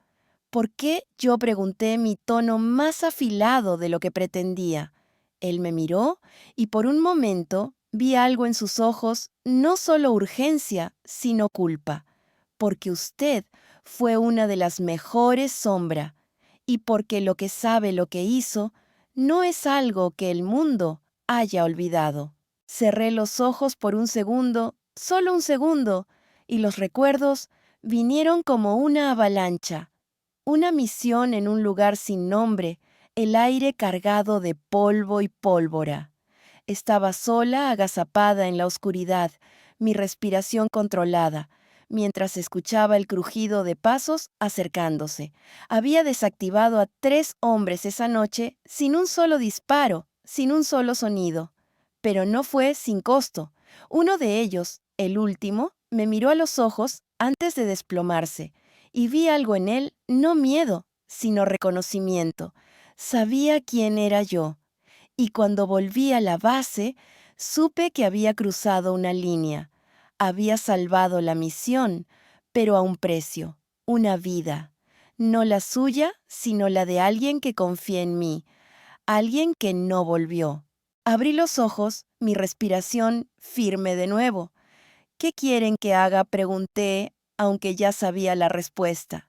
¿Por qué? Yo pregunté mi tono más afilado de lo que pretendía. Él me miró y por un momento vi algo en sus ojos, no solo urgencia, sino culpa. Porque usted fue una de las mejores sombra y porque lo que sabe lo que hizo no es algo que el mundo haya olvidado. Cerré los ojos por un segundo, solo un segundo, y los recuerdos vinieron como una avalancha. Una misión en un lugar sin nombre, el aire cargado de polvo y pólvora. Estaba sola, agazapada en la oscuridad, mi respiración controlada, mientras escuchaba el crujido de pasos acercándose. Había desactivado a 3 hombres esa noche sin un solo disparo, sin un solo sonido. Pero no fue sin costo. Uno de ellos, el último, me miró a los ojos antes de desplomarse, y vi algo en él, no miedo, sino reconocimiento. Sabía quién era yo, y cuando volví a la base, supe que había cruzado una línea. Había salvado la misión, pero a un precio, una vida. No la suya, sino la de alguien que confía en mí, alguien que no volvió. Abrí los ojos, mi respiración firme de nuevo. ¿Qué quieren que haga?, pregunté, aunque ya sabía la respuesta.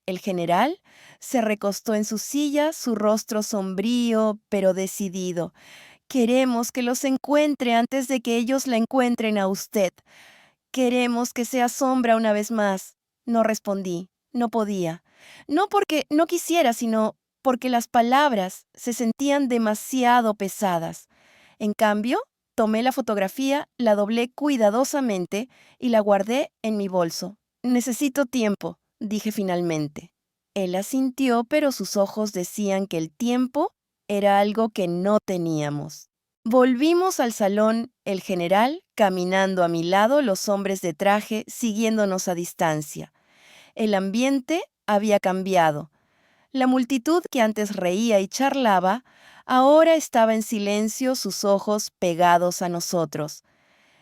El general se recostó en su silla, su rostro sombrío, pero decidido. Queremos que los encuentre antes de que ellos la encuentren a usted. Queremos que sea sombra una vez más. No respondí, no podía. No porque no quisiera, sino porque las palabras se sentían demasiado pesadas. En cambio, tomé la fotografía, la doblé cuidadosamente y la guardé en mi bolso. Necesito tiempo, dije finalmente. Él asintió, pero sus ojos decían que el tiempo era algo que no teníamos. Volvimos al salón, el general caminando a mi lado, los hombres de traje siguiéndonos a distancia. El ambiente había cambiado. La multitud que antes reía y charlaba, ahora estaba en silencio, sus ojos pegados a nosotros.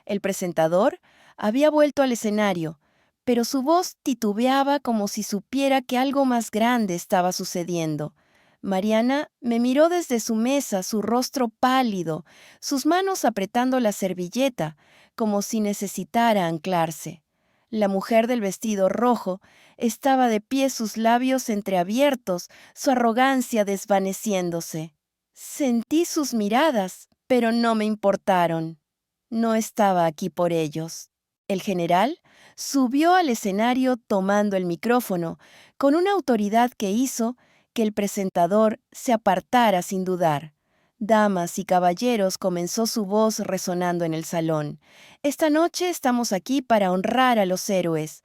El presentador había vuelto al escenario, pero su voz titubeaba como si supiera que algo más grande estaba sucediendo. Mariana me miró desde su mesa, su rostro pálido, sus manos apretando la servilleta, como si necesitara anclarse. La mujer del vestido rojo estaba de pie, sus labios entreabiertos, su arrogancia desvaneciéndose. Sentí sus miradas, pero no me importaron. No estaba aquí por ellos. El general subió al escenario tomando el micrófono, con una autoridad que hizo que el presentador se apartara sin dudar. Damas y caballeros, comenzó su voz resonando en el salón. Esta noche estamos aquí para honrar a los héroes.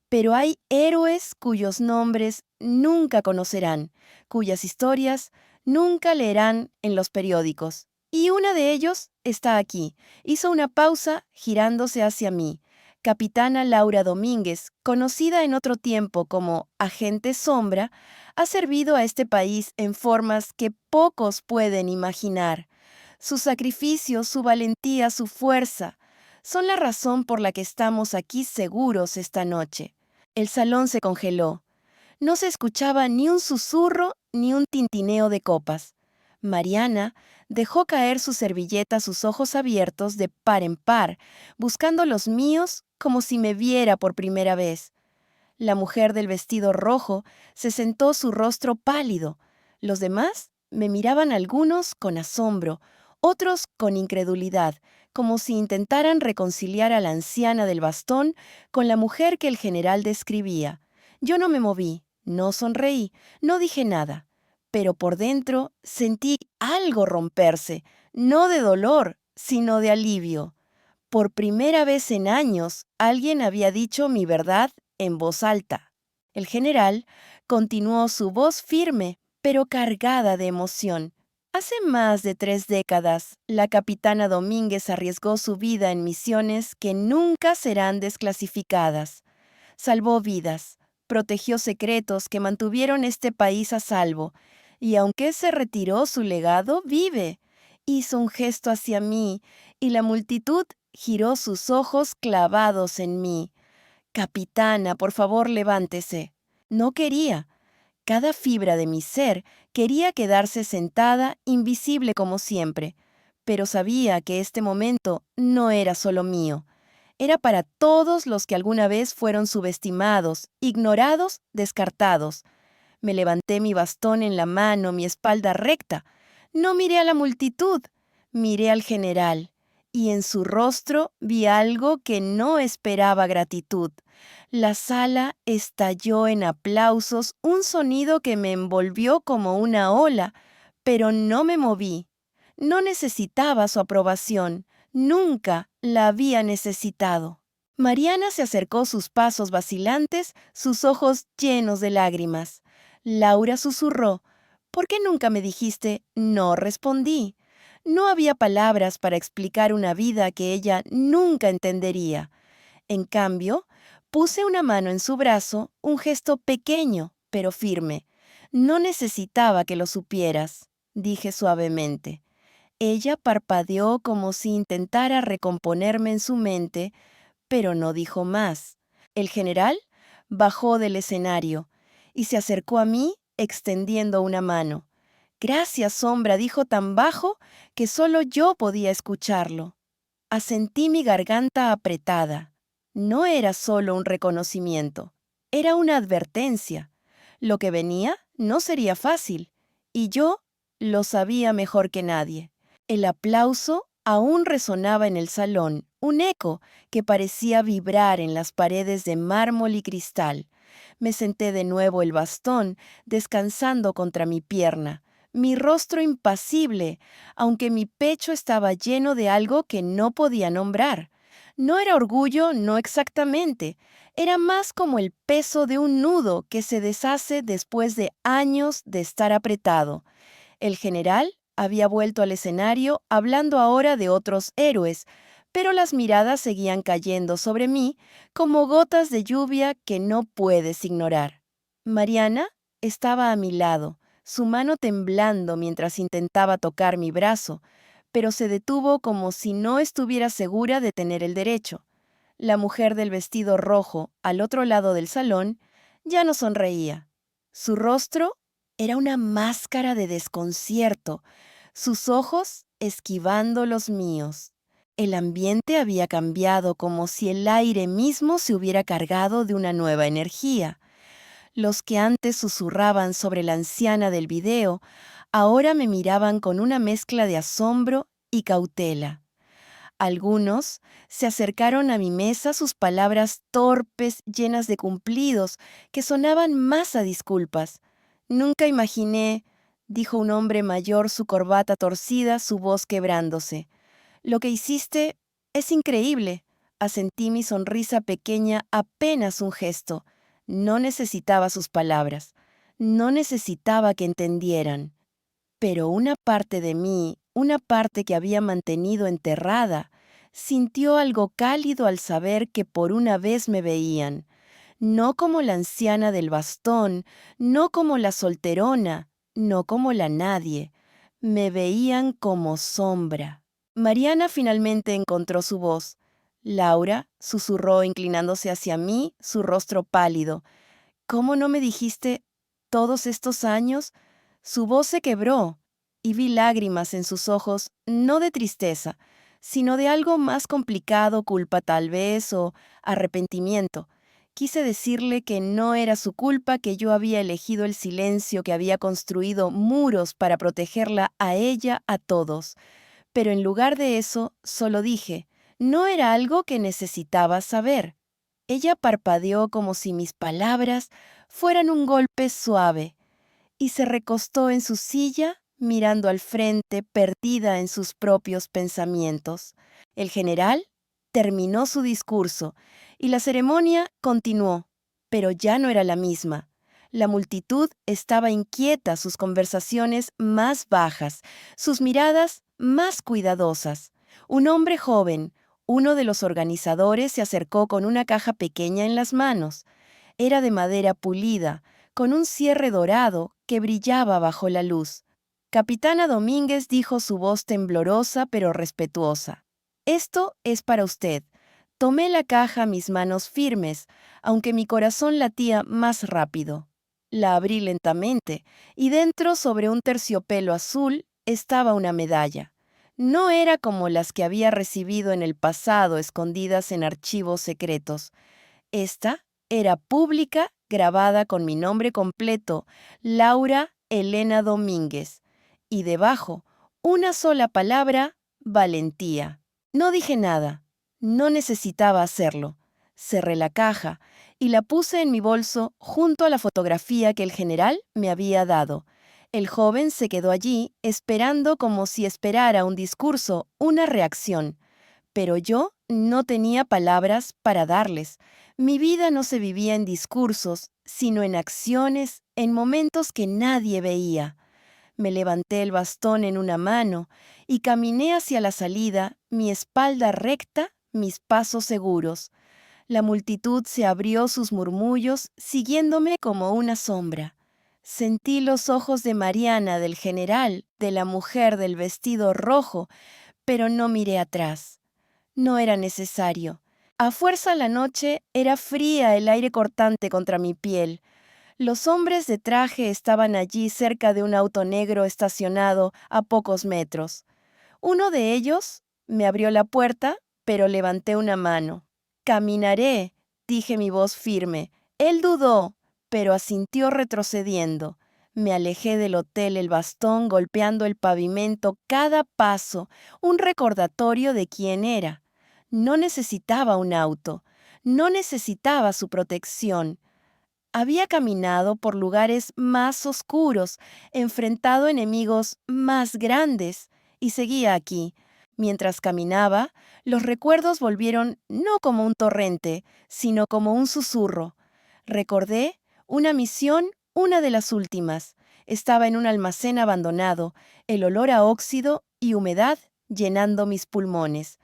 Pero hay héroes cuyos nombres nunca conocerán, cuyas historias nunca leerán en los periódicos. Y una de ellos está aquí. Hizo una pausa girándose hacia mí. Capitana Laura Domínguez, conocida en otro tiempo como Agente Sombra, ha servido a este país en formas que pocos pueden imaginar. Su sacrificio, su valentía, su fuerza, son la razón por la que estamos aquí seguros esta noche. El salón se congeló. No se escuchaba ni un susurro ni un tintineo de copas. Mariana dejó caer su servilleta, sus ojos abiertos de par en par, buscando los míos como si me viera por primera vez. La mujer del vestido rojo se sentó, su rostro pálido. Los demás me miraban, algunos con asombro, otros con incredulidad, como si intentaran reconciliar a la anciana del bastón con la mujer que el general describía. Yo no me moví, no sonreí, no dije nada, pero por dentro sentí algo romperse, no de dolor, sino de alivio. Por primera vez en años, alguien había dicho mi verdad en voz alta. El general continuó, su voz firme, pero cargada de emoción. Hace más de 3 décadas, la capitana Domínguez arriesgó su vida en misiones que nunca serán desclasificadas. Salvó vidas, protegió secretos que mantuvieron este país a salvo, y aunque se retiró, su legado vive. Hizo un gesto hacia mí, y la multitud giró sus ojos clavados en mí. Capitana, por favor, levántese. No quería. Cada fibra de mi ser quería quedarse sentada, invisible como siempre, pero sabía que este momento no era solo mío. Era para todos los que alguna vez fueron subestimados, ignorados, descartados. Me levanté mi bastón en la mano, mi espalda recta. No miré a la multitud, miré al general, y en su rostro vi algo que no esperaba: gratitud. La sala estalló en aplausos, un sonido que me envolvió como una ola, pero no me moví. No necesitaba su aprobación, nunca la había necesitado. Mariana se acercó, sus pasos vacilantes, sus ojos llenos de lágrimas. Laura susurró: ¿por qué nunca me dijiste? No respondí. No había palabras para explicar una vida que ella nunca entendería. En cambio, puse una mano en su brazo, un gesto pequeño, pero firme. No necesitaba que lo supieras, dije suavemente. Ella parpadeó como si intentara recomponerme en su mente, pero no dijo más. El general bajó del escenario y se acercó a mí extendiendo una mano. Gracias, Sombra, dijo tan bajo que solo yo podía escucharlo. Asentí, mi garganta apretada. No era solo un reconocimiento, era una advertencia. Lo que venía no sería fácil, y yo lo sabía mejor que nadie. El aplauso aún resonaba en el salón, un eco que parecía vibrar en las paredes de mármol y cristal. Me senté de nuevo, el bastón descansando contra mi pierna, mi rostro impasible, aunque mi pecho estaba lleno de algo que no podía nombrar. No era orgullo, no exactamente. Era más como el peso de un nudo que se deshace después de años de estar apretado. El general había vuelto al escenario, hablando ahora de otros héroes, pero las miradas seguían cayendo sobre mí como gotas de lluvia que no puedes ignorar. Mariana estaba a mi lado, su mano temblando mientras intentaba tocar mi brazo, pero se detuvo como si no estuviera segura de tener el derecho. La mujer del vestido rojo, al otro lado del salón, ya no sonreía. Su rostro era una máscara de desconcierto, sus ojos esquivando los míos. El ambiente había cambiado, como si el aire mismo se hubiera cargado de una nueva energía. Los que antes susurraban sobre la anciana del video, ahora me miraban con una mezcla de asombro y cautela. Algunos se acercaron a mi mesa, sus palabras torpes, llenas de cumplidos, que sonaban más a disculpas. Nunca imaginé, dijo un hombre mayor, su corbata torcida, su voz quebrándose. Lo que hiciste es increíble. Asentí, mi sonrisa pequeña, apenas un gesto. No necesitaba sus palabras. No necesitaba que entendieran. Pero una parte de mí, una parte que había mantenido enterrada, sintió algo cálido al saber que por una vez me veían, no como la anciana del bastón, no como la solterona, no como la nadie. Me veían como Sombra. Mariana finalmente encontró su voz. Laura susurró inclinándose hacia mí, su rostro pálido. ¿Cómo no me dijiste todos estos años? Su voz se quebró y vi lágrimas en sus ojos, no de tristeza, sino de algo más complicado, culpa tal vez, o arrepentimiento. Quise decirle que no era su culpa, que yo había elegido el silencio, que había construido muros para protegerla a ella, a todos. Pero en lugar de eso, solo dije: no era algo que necesitaba saber. Ella parpadeó como si mis palabras fueran un golpe suave y se recostó en su silla, mirando al frente, perdida en sus propios pensamientos. El general terminó su discurso y la ceremonia continuó, pero ya no era la misma. La multitud estaba inquieta, sus conversaciones más bajas, sus miradas más cuidadosas. Un hombre joven, uno de los organizadores, se acercó con una caja pequeña en las manos. Era de madera pulida, con un cierre dorado que brillaba bajo la luz. Capitana Domínguez dijo su voz temblorosa pero respetuosa. Esto es para usted. Tomé la caja a mis manos firmes, aunque mi corazón latía más rápido. La abrí lentamente, y dentro, sobre un terciopelo azul, estaba una medalla. No era como las que había recibido en el pasado escondidas en archivos secretos. Esta era pública, grabada con mi nombre completo, Laura Elena Domínguez, y debajo, una sola palabra: valentía. No dije nada, no necesitaba hacerlo. Cerré la caja y la puse en mi bolso junto a la fotografía que el general me había dado. El joven se quedó allí, esperando como si esperara un discurso, una reacción. Pero yo no tenía palabras para darles. Mi vida no se vivía en discursos, sino en acciones, en momentos que nadie veía. Me levanté el bastón en una mano y caminé hacia la salida, mi espalda recta, mis pasos seguros. La multitud se abrió sus murmullos, siguiéndome como una sombra. Sentí los ojos de Mariana, del general, de la mujer del vestido rojo, pero no miré atrás. No era necesario. A fuerza la noche era fría, el aire cortante contra mi piel. Los hombres de traje estaban allí cerca de un auto negro estacionado a pocos metros. Uno de ellos me abrió la puerta, pero levanté una mano. Caminaré, dije, mi voz firme. Él dudó, pero asintió retrocediendo. Me alejé del hotel, el bastón golpeando el pavimento cada paso, un recordatorio de quién era. No necesitaba un auto, no necesitaba su protección. Había caminado por lugares más oscuros, enfrentado enemigos más grandes, y seguía aquí. Mientras caminaba, los recuerdos volvieron no como un torrente, sino como un susurro. Recordé una misión, una de las últimas. Estaba en un almacén abandonado, el olor a óxido y humedad llenando mis pulmones.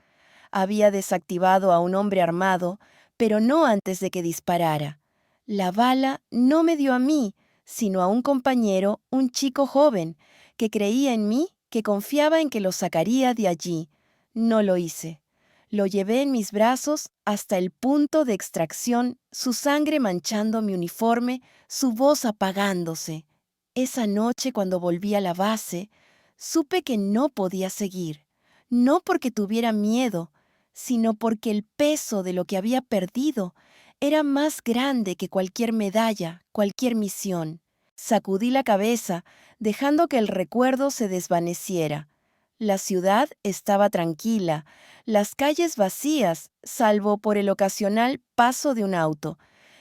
Había desactivado a un hombre armado, pero no antes de que disparara. La bala no me dio a mí, sino a un compañero, un chico joven, que creía en mí, que confiaba en que lo sacaría de allí. No lo hice. Lo llevé en mis brazos hasta el punto de extracción, su sangre manchando mi uniforme, su voz apagándose. Esa noche, cuando volví a la base, supe que no podía seguir. No porque tuviera miedo, sino porque el peso de lo que había perdido era más grande que cualquier medalla, cualquier misión. Sacudí la cabeza, dejando que el recuerdo se desvaneciera. La ciudad estaba tranquila, las calles vacías, salvo por el ocasional paso de un auto.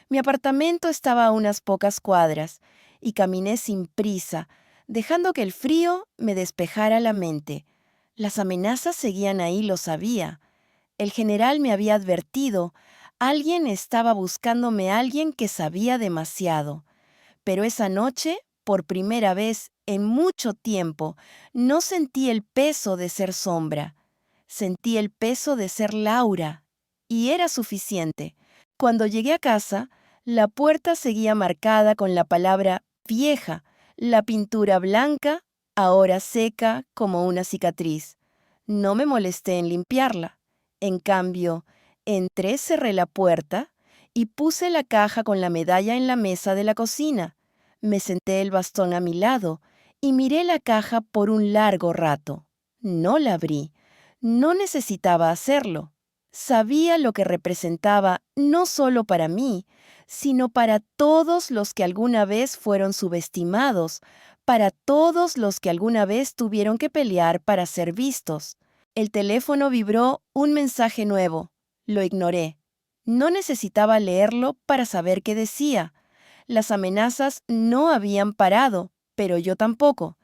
Mi apartamento estaba a unas pocas cuadras, y caminé sin prisa, dejando que el frío me despejara la mente. Las amenazas seguían ahí, lo sabía. El general me había advertido. Alguien estaba buscándome, alguien que sabía demasiado. Pero esa noche, por primera vez en mucho tiempo, no sentí el peso de ser sombra. Sentí el peso de ser Laura. Y era suficiente. Cuando llegué a casa, la puerta seguía marcada con la palabra vieja, la pintura blanca, ahora seca como una cicatriz. No me molesté en limpiarla. En cambio, entré, cerré la puerta y puse la caja con la medalla en la mesa de la cocina. Me senté el bastón a mi lado y miré la caja por un largo rato. No la abrí. No necesitaba hacerlo. Sabía lo que representaba no solo para mí, sino para todos los que alguna vez fueron subestimados, para todos los que alguna vez tuvieron que pelear para ser vistos. El teléfono vibró, un mensaje nuevo. Lo ignoré. No necesitaba leerlo para saber qué decía. Las amenazas no habían parado, pero yo tampoco.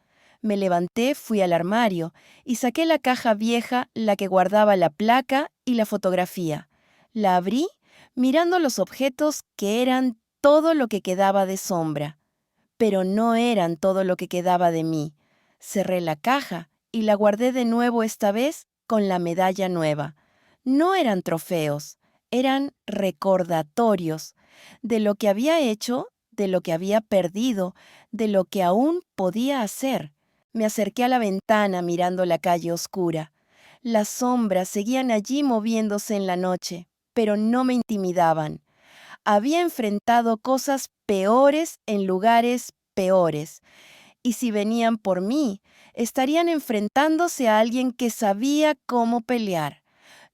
Me levanté, fui al armario y saqué la caja vieja, la que guardaba la placa y la fotografía. La abrí, mirando los objetos que eran todo lo que quedaba de sombra, pero no eran todo lo que quedaba de mí. Cerré la caja y la guardé de nuevo esta vez con la medalla nueva. No eran trofeos, eran recordatorios de lo que había hecho, de lo que había perdido, de lo que aún podía hacer. Me acerqué a la ventana mirando la calle oscura. Las sombras seguían allí moviéndose en la noche, pero no me intimidaban. Había enfrentado cosas peores en lugares peores, y si venían por mí, estarían enfrentándose a alguien que sabía cómo pelear.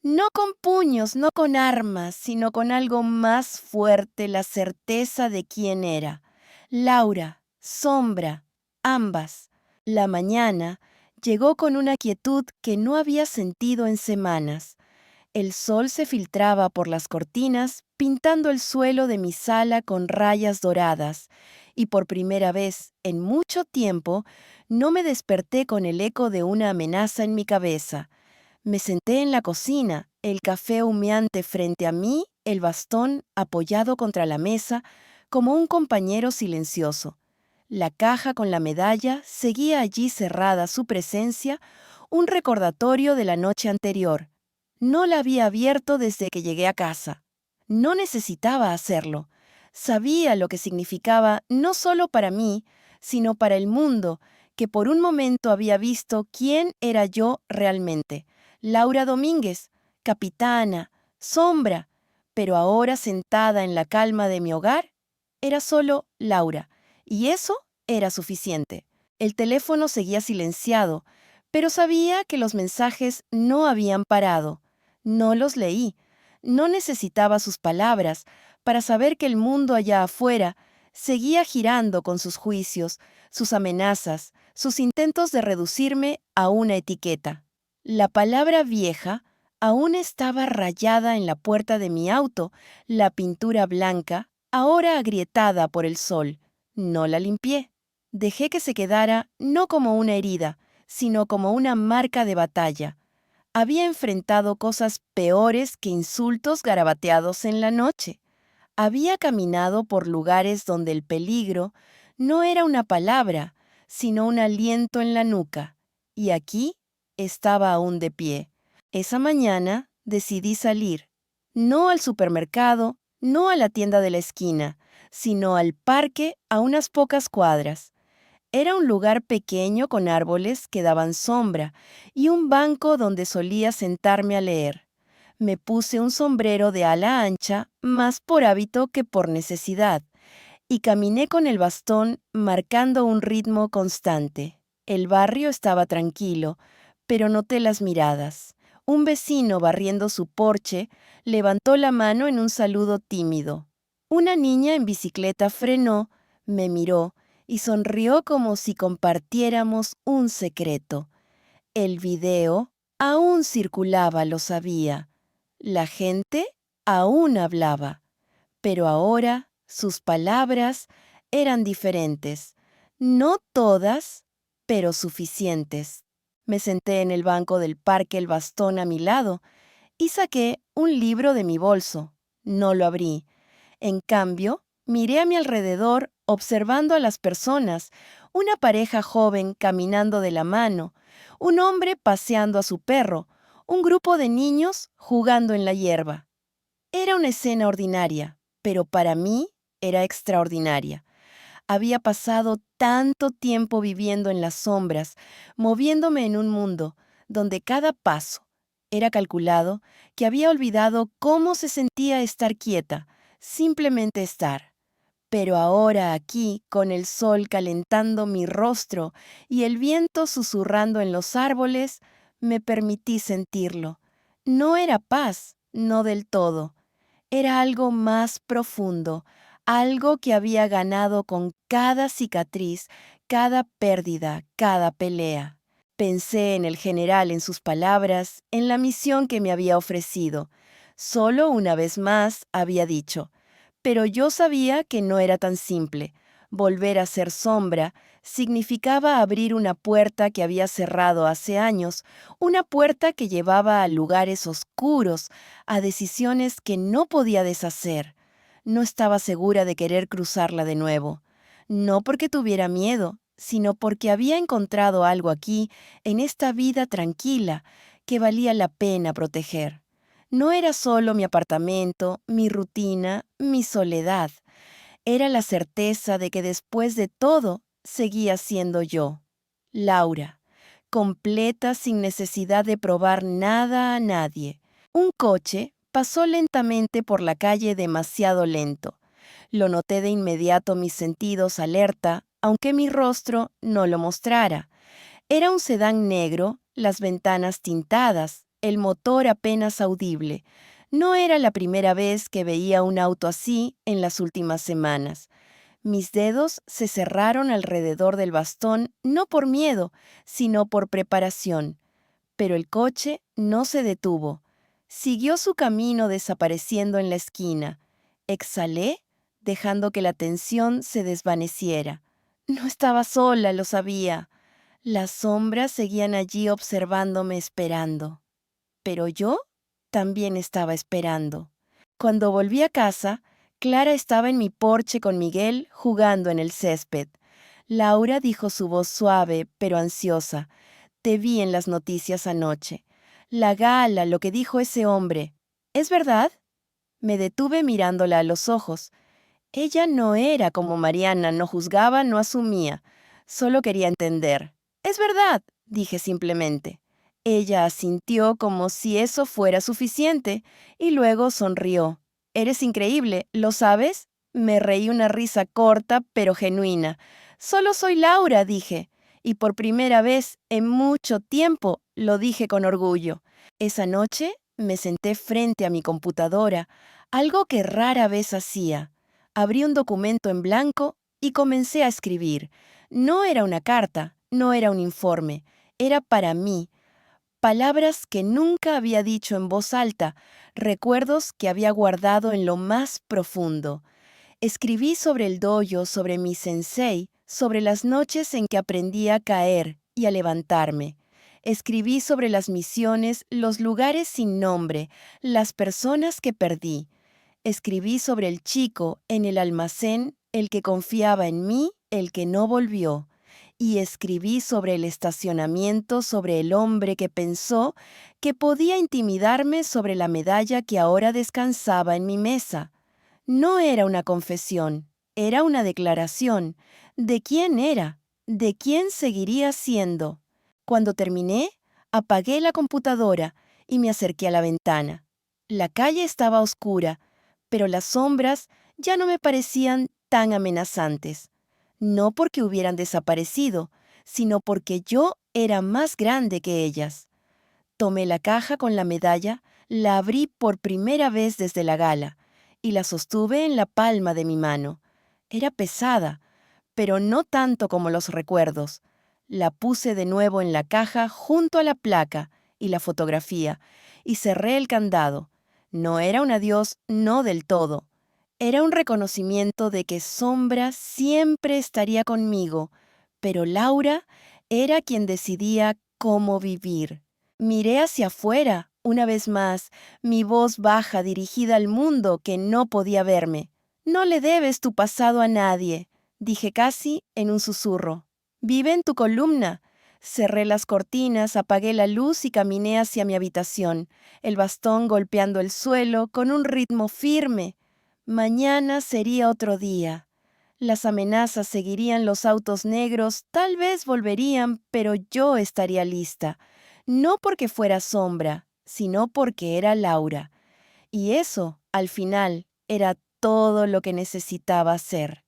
No con puños, no con armas, sino con algo más fuerte, la certeza de quién era. Laura, sombra, ambas. La mañana llegó con una quietud que no había sentido en semanas. El sol se filtraba por las cortinas, pintando el suelo de mi sala con rayas doradas, y por primera vez en mucho tiempo no me desperté con el eco de una amenaza en mi cabeza. Me senté en la cocina, el café humeante frente a mí, el bastón apoyado contra la mesa, como un compañero silencioso. La caja con la medalla seguía allí cerrada su presencia, un recordatorio de la noche anterior. No la había abierto desde que llegué a casa. No necesitaba hacerlo. Sabía lo que significaba no solo para mí, sino para el mundo, que por un momento había visto quién era yo realmente. Laura Domínguez, capitana, sombra, pero ahora sentada en la calma de mi hogar, era solo Laura, y eso era suficiente. El teléfono seguía silenciado, pero sabía que los mensajes no habían parado. No los leí. No necesitaba sus palabras para saber que el mundo allá afuera seguía girando con sus juicios, sus amenazas, sus intentos de reducirme a una etiqueta. La palabra vieja aún estaba rayada en la puerta de mi auto, la pintura blanca, ahora agrietada por el sol. No la limpié. Dejé que se quedara no como una herida, sino como una marca de batalla. Había enfrentado cosas peores que insultos garabateados en la noche. Había caminado por lugares donde el peligro no era una palabra, sino un aliento en la nuca. Y aquí estaba aún de pie. Esa mañana decidí salir, no al supermercado, no a la tienda de la esquina, sino al parque a unas pocas cuadras. Era un lugar pequeño con árboles que daban sombra y un banco donde solía sentarme a leer. Me puse un sombrero de ala ancha, más por hábito que por necesidad, y caminé con el bastón marcando un ritmo constante. El barrio estaba tranquilo, pero noté las miradas. Un vecino barriendo su porche levantó la mano en un saludo tímido. Una niña en bicicleta frenó, me miró y sonrió como si compartiéramos un secreto. El video aún circulaba, lo sabía. La gente aún hablaba, pero ahora sus palabras eran diferentes. No todas, pero suficientes. Me senté en el banco del parque, el bastón a mi lado, y saqué un libro de mi bolso. No lo abrí. En cambio, miré a mi alrededor observando a las personas, una pareja joven caminando de la mano, un hombre paseando a su perro, un grupo de niños jugando en la hierba. Era una escena ordinaria, pero para mí era extraordinaria. Había pasado tanto tiempo viviendo en las sombras, moviéndome en un mundo donde cada paso era calculado, que había olvidado cómo se sentía estar quieta, simplemente estar. Pero ahora aquí, con el sol calentando mi rostro y el viento susurrando en los árboles, me permití sentirlo. No era paz, no del todo. Era algo más profundo, algo que había ganado con cada cicatriz, cada pérdida, cada pelea. Pensé en el general, en sus palabras, en la misión que me había ofrecido. Solo una vez más había dicho, pero yo sabía que no era tan simple. Volver a ser sombra significaba abrir una puerta que había cerrado hace años, una puerta que llevaba a lugares oscuros, a decisiones que no podía deshacer. No estaba segura de querer cruzarla de nuevo. No porque tuviera miedo, sino porque había encontrado algo aquí, en esta vida tranquila, que valía la pena proteger. No era solo mi apartamento, mi rutina, mi soledad. Era la certeza de que después de todo seguía siendo yo, Laura, completa sin necesidad de probar nada a nadie. Un coche pasó lentamente por la calle demasiado lento. Lo noté de inmediato mis sentidos alerta, aunque mi rostro no lo mostrara. Era un sedán negro, las ventanas tintadas, el motor apenas audible. No era la primera vez que veía un auto así en las últimas semanas. Mis dedos se cerraron alrededor del bastón no por miedo, sino por preparación. Pero el coche no se detuvo. Siguió su camino desapareciendo en la esquina. Exhalé, dejando que la tensión se desvaneciera. No estaba sola, lo sabía. Las sombras seguían allí observándome esperando. Pero yo también estaba esperando. Cuando volví a casa, Clara estaba en mi porche con Miguel jugando en el césped. Laura dijo su voz suave, pero ansiosa. Te vi en las noticias anoche. La gala, lo que dijo ese hombre. ¿Es verdad? Me detuve mirándola a los ojos. Ella no era como Mariana, no juzgaba, no asumía. Solo quería entender. Es verdad, dije simplemente. Ella asintió como si eso fuera suficiente y luego sonrió. Eres increíble, ¿lo sabes? Me reí una risa corta pero genuina. Solo soy Laura, dije. Y por primera vez en mucho tiempo lo dije con orgullo. Esa noche me senté frente a mi computadora, algo que rara vez hacía. Abrí un documento en blanco y comencé a escribir. No era una carta, no era un informe, era para mí. Palabras que nunca había dicho en voz alta, recuerdos que había guardado en lo más profundo. Escribí sobre el dojo, sobre mi sensei, sobre las noches en que aprendí a caer y a levantarme. Escribí sobre las misiones, los lugares sin nombre, las personas que perdí. Escribí sobre el chico en el almacén, el que confiaba en mí, el que no volvió. Y escribí sobre el estacionamiento, sobre el hombre que pensó que podía intimidarme, sobre la medalla que ahora descansaba en mi mesa. No era una confesión, era una declaración. ¿De quién era? ¿De quién seguiría siendo? Cuando terminé, apagué la computadora y me acerqué a la ventana. La calle estaba oscura, pero las sombras ya no me parecían tan amenazantes. No porque hubieran desaparecido, sino porque yo era más grande que ellas. Tomé la caja con la medalla, la abrí por primera vez desde la gala y la sostuve en la palma de mi mano. Era pesada, pero no tanto como los recuerdos. La puse de nuevo en la caja junto a la placa y la fotografía y cerré el candado. No era un adiós, no del todo. Era un reconocimiento de que Sombra siempre estaría conmigo, pero Laura era quien decidía cómo vivir. Miré hacia afuera, una vez más, mi voz baja dirigida al mundo que no podía verme. No le debes tu pasado a nadie, dije casi en un susurro. Vive en tu columna. Cerré las cortinas, apagué la luz y caminé hacia mi habitación, el bastón golpeando el suelo con un ritmo firme. Mañana sería otro día. Las amenazas seguirían, los autos negros tal vez volverían, pero yo estaría lista. No porque fuera Sombra, sino porque era Laura. Y eso, al final, era todo lo que necesitaba hacer.